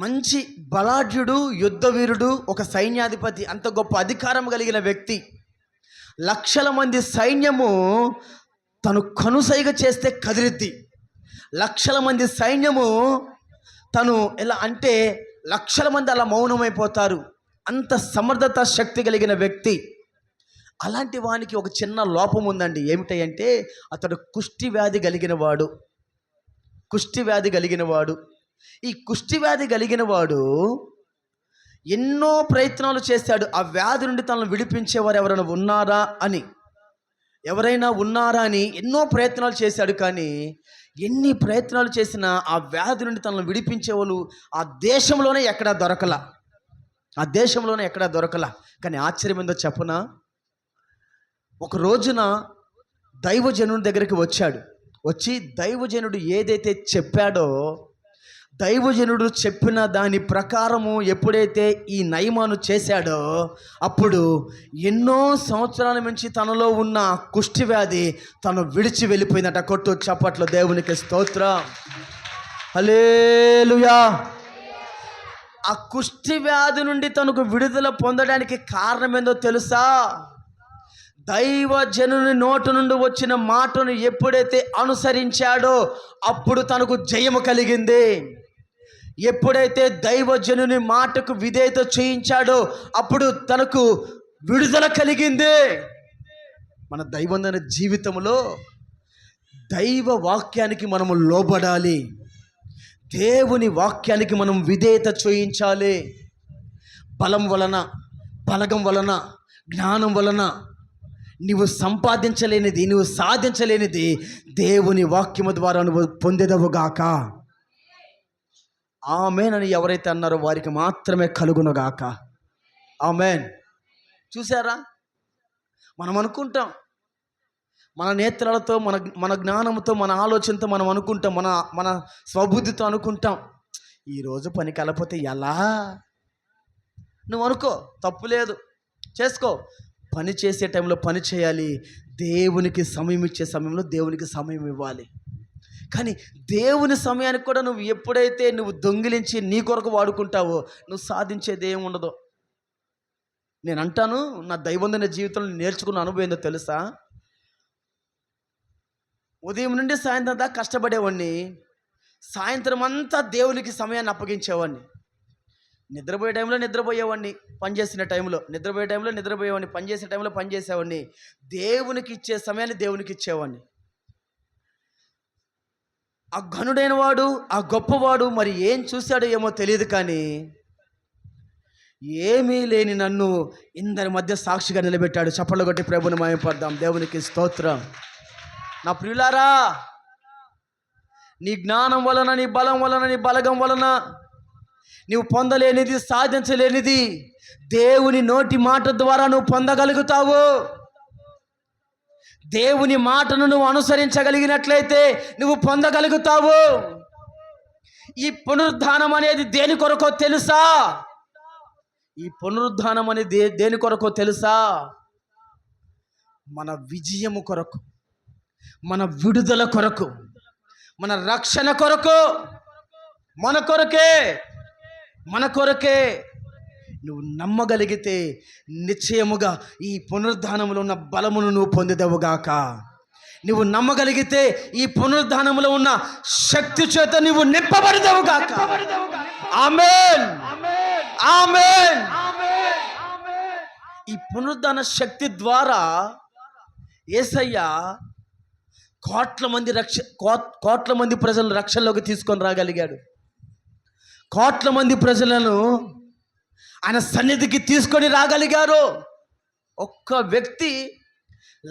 మంచి బలాఢ్యుడు, యుద్ధ వీరుడు, ఒక సైన్యాధిపతి, అంత గొప్ప అధికారం కలిగిన వ్యక్తి. లక్షల మంది సైన్యము తను కనుసైగ చేస్తే కదిరిద్ది. లక్షల మంది సైన్యము తను ఎలా అంటే లక్షల మంది అలా మౌనమైపోతారు. అంత సమర్థత, శక్తి కలిగిన వ్యక్తి. అలాంటి వానికి ఒక చిన్న లోపం ఉందండి. ఏమిటంటే అతడు కుష్టి వ్యాధి కలిగిన వాడు. ఈ కుష్టి వ్యాధి కలిగిన వాడు ఎన్నో ప్రయత్నాలు చేశాడు, ఆ వ్యాధి నుండి తనను విడిపించేవారు ఎవరైనా ఉన్నారా అని ఎన్నో ప్రయత్నాలు చేశాడు. కానీ ఎన్ని ప్రయత్నాలు చేసినా ఆ వ్యాధి నుండి తనను విడిపించేవాళ్ళు ఆ దేశంలోనే ఎక్కడా దొరకలా. కానీ ఆశ్చర్యం ఏందో చెప్పనా? ఒక రోజున దైవజనుడి దగ్గరికి వచ్చి దైవజనుడు ఏదైతే చెప్పాడో దైవజనుడు చెప్పిన దాని ప్రకారము ఎప్పుడైతే ఈ నయమాను చేశాడో అప్పుడు ఎన్నో సంవత్సరాల నుంచి తనలో ఉన్న కుష్టి వ్యాధి తను విడిచి వెళ్ళిపోయిందట. కొట్టు చప్పట్లో దేవునికి స్తోత్రం, హల్లెలూయా. ఆ కుష్టి వ్యాధి నుండి తనకు విడుదల పొందడానికి కారణం ఏందో తెలుసా? దైవజనుని నోటు నుండి వచ్చిన మాటను ఎప్పుడైతే అనుసరించాడో అప్పుడు తనకు జయము కలిగింది. ఎప్పుడైతే దైవజనుని మాటకు విధేయత చేయించాడో అప్పుడు తనకు విడుదల కలిగింది. మన దైవందన జీవితంలో దైవ వాక్యానికి మనము లోబడాలి. దేవుని వాక్యానికి మనం విధేయత చేయించాలి. బలం వలన, బలగం వలన, జ్ఞానం వలన నీవు సంపాదించలేనిది, నువ్వు సాధించలేనిది దేవుని వాక్యము ద్వారా నువ్వు పొందేదవుగాక. ఆమేన్ అని ఎవరైతే అన్నారో వారికి మాత్రమే కలుగునుగాక. ఆమేన్. చూసారా, మనం అనుకుంటాం, మన నేత్రాలతో, మన జ్ఞానంతో, మన ఆలోచనతో మనం అనుకుంటాం, మన స్వబుద్ధితో అనుకుంటాం, ఈరోజు పని కలపోతే ఎలా? నువ్వు అనుకో, తప్పు లేదు, చేసుకో. పని చేసే టైంలో పని చేయాలి. దేవునికి సమయం ఇచ్చే సమయంలో దేవునికి సమయం ఇవ్వాలి. కానీ దేవుని సమయానికి కూడా నువ్వు ఎప్పుడైతే నువ్వు దొంగిలించి నీ కొరకు వాడుకుంటావో నువ్వు సాధించేది ఏమి ఉండదు. నేను అంటాను, నా దైవందిన జీవితంలో నేర్చుకున్న అనుభవం ఏందో తెలుసా? ఉదయం నుండి సాయంత్రం దాకా కష్టపడేవాడిని, సాయంత్రం అంతా దేవునికి సమయాన్ని అప్పగించేవాడిని. నిద్రపోయే టైంలో నిద్రపోయేవాడిని, పనిచేసిన టైంలో నిద్రపోయే టైంలో నిద్రపోయేవాడిని, పనిచేసే టైంలో పనిచేసేవాడిని. దేవునికి ఇచ్చే సమయాన్ని దేవునికి ఇచ్చేవాడిని. ఆ ఘనుడైన వాడు, ఆ గొప్పవాడు మరి ఏం చూశాడో ఏమో తెలియదు, కానీ ఏమీ లేని నన్ను ఇందరి మధ్య సాక్షిగా నిలబెట్టాడు. చప్పట్లు కొట్టి ప్రభుని మహిమపడదాం. దేవునికి స్తోత్రం. నా ప్రియులారా, నీ జ్ఞానం వలన, నీ బలం వలన, నీ బలగం వలన నువ్వు పొందలేనిది, సాధించలేనిది దేవుని నోటి మాట ద్వారా నువ్వు పొందగలుగుతావు. దేవుని మాటను నువ్వు అనుసరించగలిగినట్లయితే నువ్వు పొందగలుగుతావు. ఈ పునరుద్ధానం అనేది దేని కొరకో తెలుసా? ఈ పునరుద్ధానం అనేది దేని కొరకో తెలుసా? మన విజయము కొరకు, మన విడుదల కొరకు, మన రక్షణ కొరకు, మన కొరకే. నువ్వు నమ్మగలిగితే నిశ్చయముగా ఈ పునరుద్ధానంలో ఉన్న బలమును నువ్వు పొందేదవుగాక. నువ్వు నమ్మగలిగితే ఈ పునరుద్ధానంలో ఉన్న శక్తి చేత నువ్వు నింపబడదవుగాక. ఆమేన్, ఆమేన్. ఈ పునరుద్ధాన శక్తి ద్వారా యేసయ్య కోట్ల మంది ప్రజలను రక్షణలోకి తీసుకొని రాగలిగాడు. కోట్ల మంది ప్రజలను ఆయన సన్నిధికి తీసుకొని రాగలిగారు. ఒక్క వ్యక్తి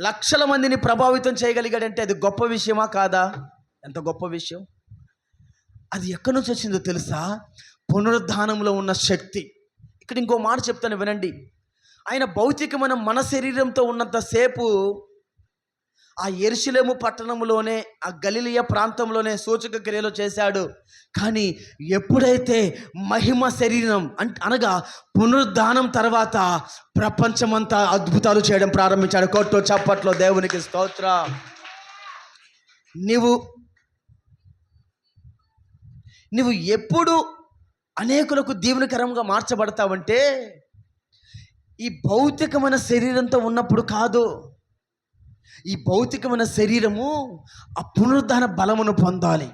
లక్షల మందిని ప్రభావితం చేయగలిగాడంటే అది గొప్ప విషయమా కాదా? ఎంత గొప్ప విషయం. అది ఎక్కడి నుంచి వచ్చిందో తెలుసా? పునరుద్ధానంలో ఉన్న శక్తి. ఇక్కడ ఇంకో మాట చెప్తాను వినండి. ఆయన భౌతికమైన మన శరీరంతో ఉన్నంతసేపు ఆ యెరూషలేము పట్టణంలోనే, ఆ గలిలయ ప్రాంతంలోనే సూచక క్రియలు చేశాడు. కానీ ఎప్పుడైతే మహిమ శరీరం అనగా పునరుద్ధానం తర్వాత ప్రపంచమంతా అద్భుతాలు చేయడం ప్రారంభించాడు. కొట్టు చప్పట్లో దేవునికి స్తోత్రం. నువ్వు ఎప్పుడు అనేకులకు దీవెనకరంగా మార్చబడతావంటే ఈ భౌతికమైన శరీరంతో ఉన్నప్పుడు కాదు. ఈ భౌతికమైన శరీరము ఆ పునరుద్ధాన బలమును పొందాలి,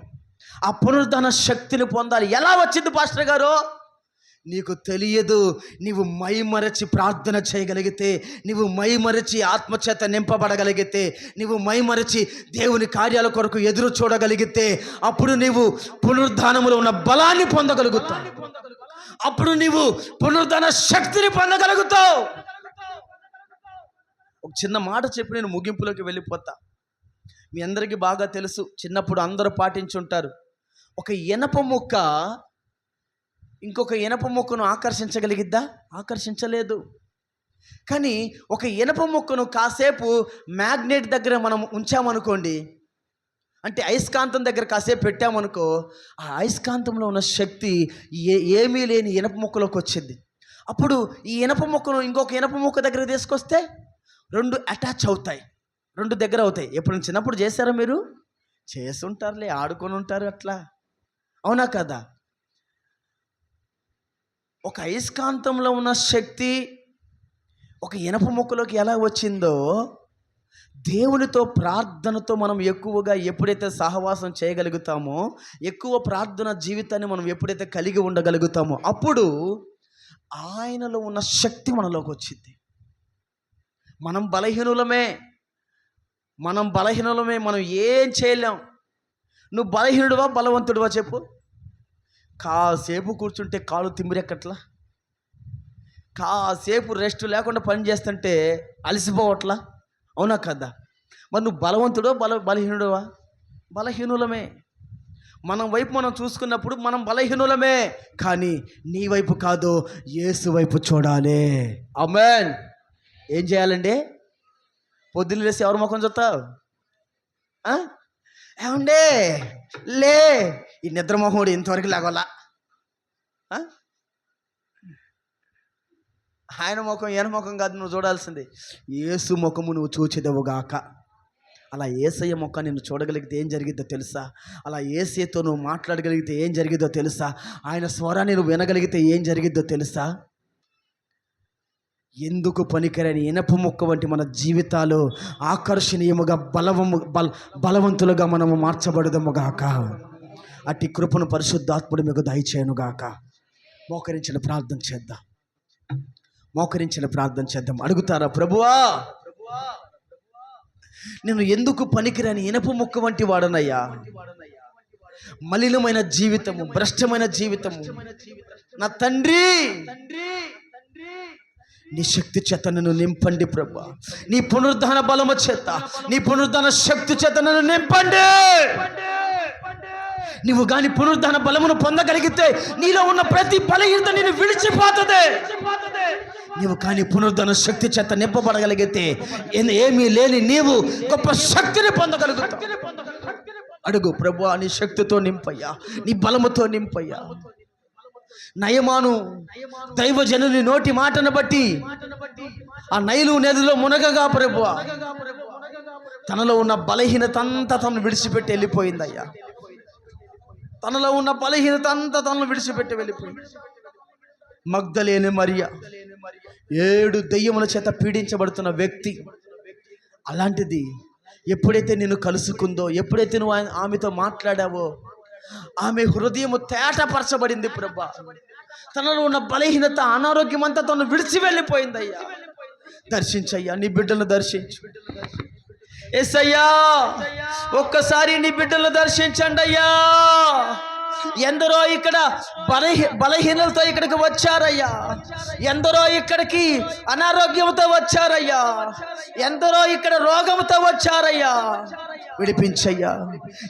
ఆ పునరుద్ధాన శక్తిని పొందాలి. ఎలా వచ్చింది పాస్టర్ గారు? నీకు తెలియదు. నీవు మైమరచి ప్రార్థన చేయగలిగితే, నీవు మైమరచి ఆత్మచేత నింపబడగలిగితే, నీవు మైమరచి దేవుని కార్యాల కొరకు ఎదురు చూడగలిగితే అప్పుడు నీవు పునరుద్ధానములో ఉన్న బలాన్ని పొందగలుగుతావు. అప్పుడు నీవు పునరుద్ధాన శక్తిని పొందగలుగుతావు. ఒక చిన్న మాట చెప్పి నేను ముగింపులోకి వెళ్ళిపోతా. మీ అందరికీ బాగా తెలుసు, చిన్నప్పుడు అందరూ పాటించుంటారు. ఒక ఇనప ముక్క ఇంకొక ఇనప ముక్కను ఆకర్షించగలిగిద్దా? ఆకర్షించలేదు. కానీ ఒక ఇనప ముక్కను కాసేపు మ్యాగ్నెట్ దగ్గర మనం ఉంచామనుకోండి, అంటే అయస్కాంతం దగ్గర కాసేపు పెట్టామనుకో, ఆ అయస్కాంతంలో ఉన్న శక్తి ఏమీ లేని ఇనప ముక్కలోకి వచ్చింది. అప్పుడు ఈ ఇనప ముక్కను ఇంకొక ఇనప ముక్క దగ్గర తీసుకొస్తే 2 అటాచ్ అవుతాయి, 2 దగ్గర అవుతాయి. ఎప్పుడు చిన్నప్పుడు చేశారా మీరు? చేసుంటారులే, ఆడుకొని ఉంటారు అట్లా, అవునా కదా? ఒక అయస్కాంతంలో ఉన్న శక్తి ఒక ఇనప ముక్కలోకి ఎలా వచ్చిందో, దేవునితో ప్రార్థనతో మనం ఎక్కువగా ఎప్పుడైతే సహవాసం చేయగలుగుతామో, ఎక్కువ ప్రార్థన జీవితాన్ని మనం ఎప్పుడైతే కలిగి ఉండగలుగుతామో, అప్పుడు ఆయనలో ఉన్న శక్తి మనలోకి వచ్చింది. మనం బలహీనులమే, మనం ఏం చేయలేం. నువ్వు బలహీనుడివా బలవంతుడివా చెప్పు? కాసేపు కూర్చుంటే కాలు తిమ్మిరెక్కట్లా, కాసేపు రెస్ట్ లేకుండా పని చేస్తుంటే అలసిపోవట్లా, అవునా కదా? మరి నువ్వు బలవంతుడో బలహీనుడవా? బలహీనులమే. మనం వైపు మనం చూసుకున్నప్పుడు మనం బలహీనులమే, కానీ నీ వైపు కాదు, యేసు వైపు చూడాలి. ఆమేన్. ఏం చేయాలండి? పొద్దున్న లేసి ఎవరి ముఖం చూస్తావు? ఏమండే లే, ఈ నిద్ర మొహముడు ఇంతవరకు లేగోలా. ఆయన ముఖం ఈయన ముఖం కాదు నువ్వు చూడాల్సింది, యేసు ముఖము నువ్వు చూచెదవుగాక. అలా యేసయ్య ముఖం నిన్ను చూడగలిగితే ఏం జరిగిద్దో తెలుసా? అలా యేసయ్యతో నువ్వు మాట్లాడగలిగితే ఏం జరిగిద్దో తెలుసా? ఆయన స్వరాన్ని నువ్వు వినగలిగితే ఏం జరిగిద్దో తెలుసా? ఎందుకు పనికిరని ఇనప ముక్క వంటి మన జీవితాలు ఆకర్షణీయముగా బలవంతులుగా మనము మార్చబడదముగాక. అట్టి కృపను పరిశుద్ధాత్ముడు మీకు దయచేయనుగాక. మోకరించిన ప్రార్థన చేద్దాం. అడుగుతారా, ప్రభువా నేను ఎందుకు పనికిరాని ఇనప ముక్క వంటి వాడనయ్యా? మలినమైన జీవితము, భ్రష్టమైన జీవితము, నా తండ్రి నీ శక్తి చేత నన్ను నింపండి ప్రభువా. నీ పునరుద్ధాన బలము చేత, నీ పునరుద్ధాన శక్తి చేత నన్ను నింపండి. నీవు గాని పునరుద్ధాన బలమును పొందగలిగితే నీలో ఉన్న ప్రతి బలహీనత నేను విడిచిపోతుంది. నీవు కానీ పునరుద్ధాన శక్తి చేత నింపబడగలిగితే ఏమీ లేని నీవు గొప్ప శక్తిని పొందగలుగుతావు. అడుగు, ప్రభువా నీ శక్తితో నింపయ్యా, నీ బలముతో నింపయ్యా. నయమాను దైవజనుని నోటి మాటను బట్టి ఆ నైలు నదిలో మునగగా ప్రభువా తనలో ఉన్న బలహీనత అంతా తను విడిచిపెట్టి వెళ్ళిపోయిందయ్యా. తనలో ఉన్న బలహీనత అంతా తనను విడిచిపెట్టి వెళ్ళిపోయింది. మగ్దలేని మరియ 7 దెయ్యముల చేత పీడించబడుతున్న వ్యక్తి. అలాంటిది ఎప్పుడైతే నిన్ను కలుసుకుందో, ఎప్పుడైతే నువ్వు ఆమెతో మాట్లాడావో, ఆమె హృదయము తేటపరచబడింది ప్రభా. తనలో ఉన్న బలహీనత, అనారోగ్యం అంతా తను విడిచి వెళ్ళిపోయిందయ్యా. దర్శించయ్యా, నీ బిడ్డలను దర్శించు యేసయ్యా. ఒక్కసారి నీ బిడ్డలను దర్శించండి అయ్యా. ఎందరో ఇక్కడ బలహీనలతో ఇక్కడికి వచ్చారయ్యా. ఎందరో ఇక్కడికి అనారోగ్యంతో వచ్చారయ్యా. ఎందరో ఇక్కడ రోగంతో వచ్చారయ్యా. విడిపించయ్యా,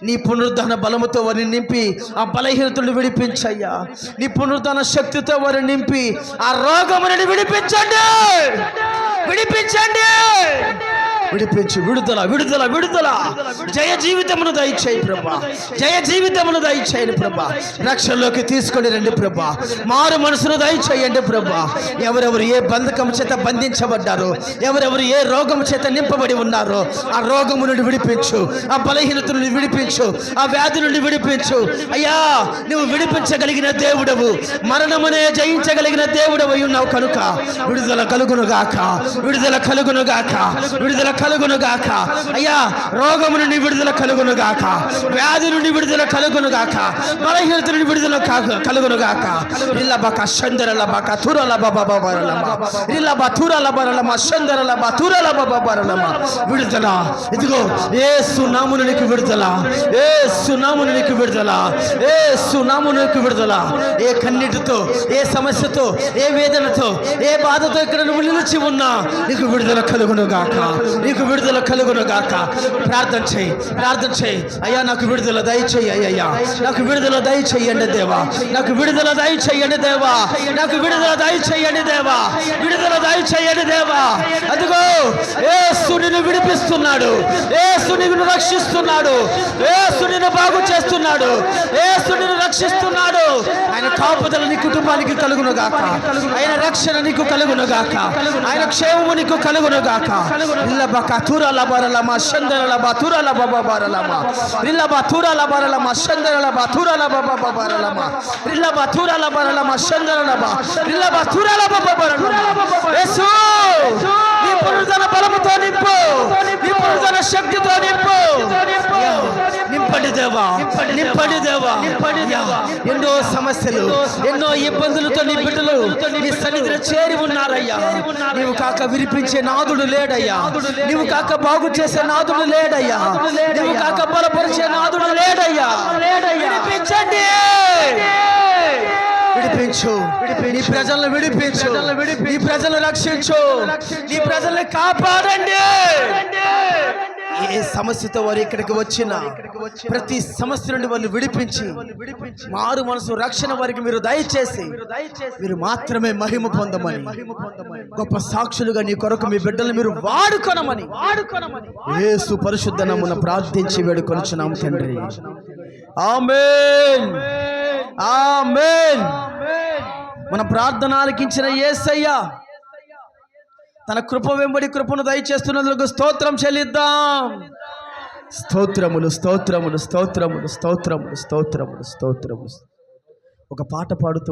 నీ పునరుద్ధాన బలముతో వారిని నింపి ఆ బలహీనతను విడిపించయ్యా. నీ పునరుద్ధాన శక్తితో వారిని నింపి ఆ రోగములను విడిపించండి. విడిపించి విడుదల విడుదల విడుదల జయ జీవితమును దయచేయి ప్రభా. జయ జీవితమును దయచేయండి ప్రభా. రక్షణలోకి తీసుకొని రండి ప్రభా. మారు మనసును దయచేయండి ప్రభా. ఎవరెవరు ఏ బంధకం చేత బంధించబడ్డారో, ఎవరెవరు ఏ రోగం చేత నింపబడి ఉన్నారో ఆ రోగము నుండి విడిపించు, ఆ బలహీనత నుండి విడిపించు, ఆ వ్యాధి నుండి విడిపించు అయ్యా. నువ్వు విడిపించగలిగిన దేవుడవు, మరణమునే జయించగలిగిన దేవుడవు ఉన్నావు కనుక విడుదల కలుగునుగాక, విడుదల కలుగునుగాక, విడుదల కలుగునుగాక అయ్యా. రోగము నుండి విడుదల కలుగునుగాక, వ్యాధి నుండి విడుదల కలుగునుగాక, బలహీనత నుండి విడుదల కలుగునుగాక. ఇల్లబక షందరలబక తురలబబబరలమ ఇల్లబ తురలబరలమ షందరలబ తురలబబబరలమ. విడుదల ఇదిగో యేసు నామమునకు విడుదల, యేసు నామమునకు విడుదల, యేసు నామమునకు విడుదల. ఏ కన్నీటితో, ఏ సమస్యతో, ఏ వేదనతో, ఏ బాధతో ఇక్కడ నువ్వు నిలిచి ఉన్నా నీకు విడుదల కలుగునుగాక. నీకు విడుదల కలుగును గాక. ప్రార్థన చేయి అయ్యా, నాకు విడుదల దయచేయి అయ్యా, నాకు విడుదల దయచేయండి దేవా, నాకు విడుదల దయచేయండి దేవా, నాకు విడుదల దయచేయండి దేవా, విడుదల దయచేయండి దేవా. అదిగో యేసు నిన్ను విడిపిస్తున్నాడు, యేసు నిన్ను రక్షిస్తున్నాడు, యేసు నిన్ను బాగు చేస్తున్నాడు, యేసు నిన్ను రక్షిస్తున్నాడు. ఆయన కాపుదల నీ కుటుంబానికి కలుగును గాక, ఆయన రక్షణ నీకు కలుగును గాక, ఆయన క్షేమము నీకు కలుగును గాక. ఇల్లబక తురల బరలమ శందరల బతురల బబబరలమ ఇల్లబ తురల బరలమ శందరల బతురల బబబరలమ ఇల్లబ తురల బరలమ శందరల బ ఇల్లబ తురల బబబరలమ. యేసు నీ పునరుద్ధరణ బలముతో నింపు, నీ పునరుద్ధరణ శక్తితో నింపు. నింపండి దేవా, నింపండి దేవా. ఎన్నో సమస్యలు, ఎన్నో ఇబ్బందులతో నీ బిడ్డలు నీ సన్నిధిలో చేరి ఉన్నారయ్యా. నీవు కాక విరిపించే నాదుడు లేడయ్యా, నీవు కాక బాగు చేసే నాదుడు లేడయ్యా, నీవు కాక బలపరిచే నాదుడు లేడయ్యా. విడిపించండి, విడిపించు, నీ ప్రజలను విడిపించు, నీ ప్రజలను రక్షించు, నీ ప్రజల్ని కాపాడండి. ఏ సమస్యతో వారు ఇక్కడికి వచ్చినా ప్రతి సమస్య నుండి వాళ్ళు విడిపించి మారు మనసు రక్షణ వారికి మీరు దయచేసి మీరు మాత్రమే మహిమ పొందమని, గొప్ప సాక్షులుగా నీ కొరకు మీ బిడ్డలు మీరు వాడుకొనమని యేసు పరిశుద్ధ నామమున ప్రార్థించి వేడుకొనుచున్నాము తండ్రి. ఆమేన్, ఆమేన్. మన ప్రార్థన ఆలకించిన యేసయ్య తన కృప వెంబడి కృపను దయచేస్తున్నందుకు స్తోత్రం చెల్లిద్దాం. స్తోత్రములు, స్తోత్రములు, స్తోత్రములు, స్తోత్రములు, స్తోత్రములు, స్తోత్రములు. ఒక పాట పాడుతూ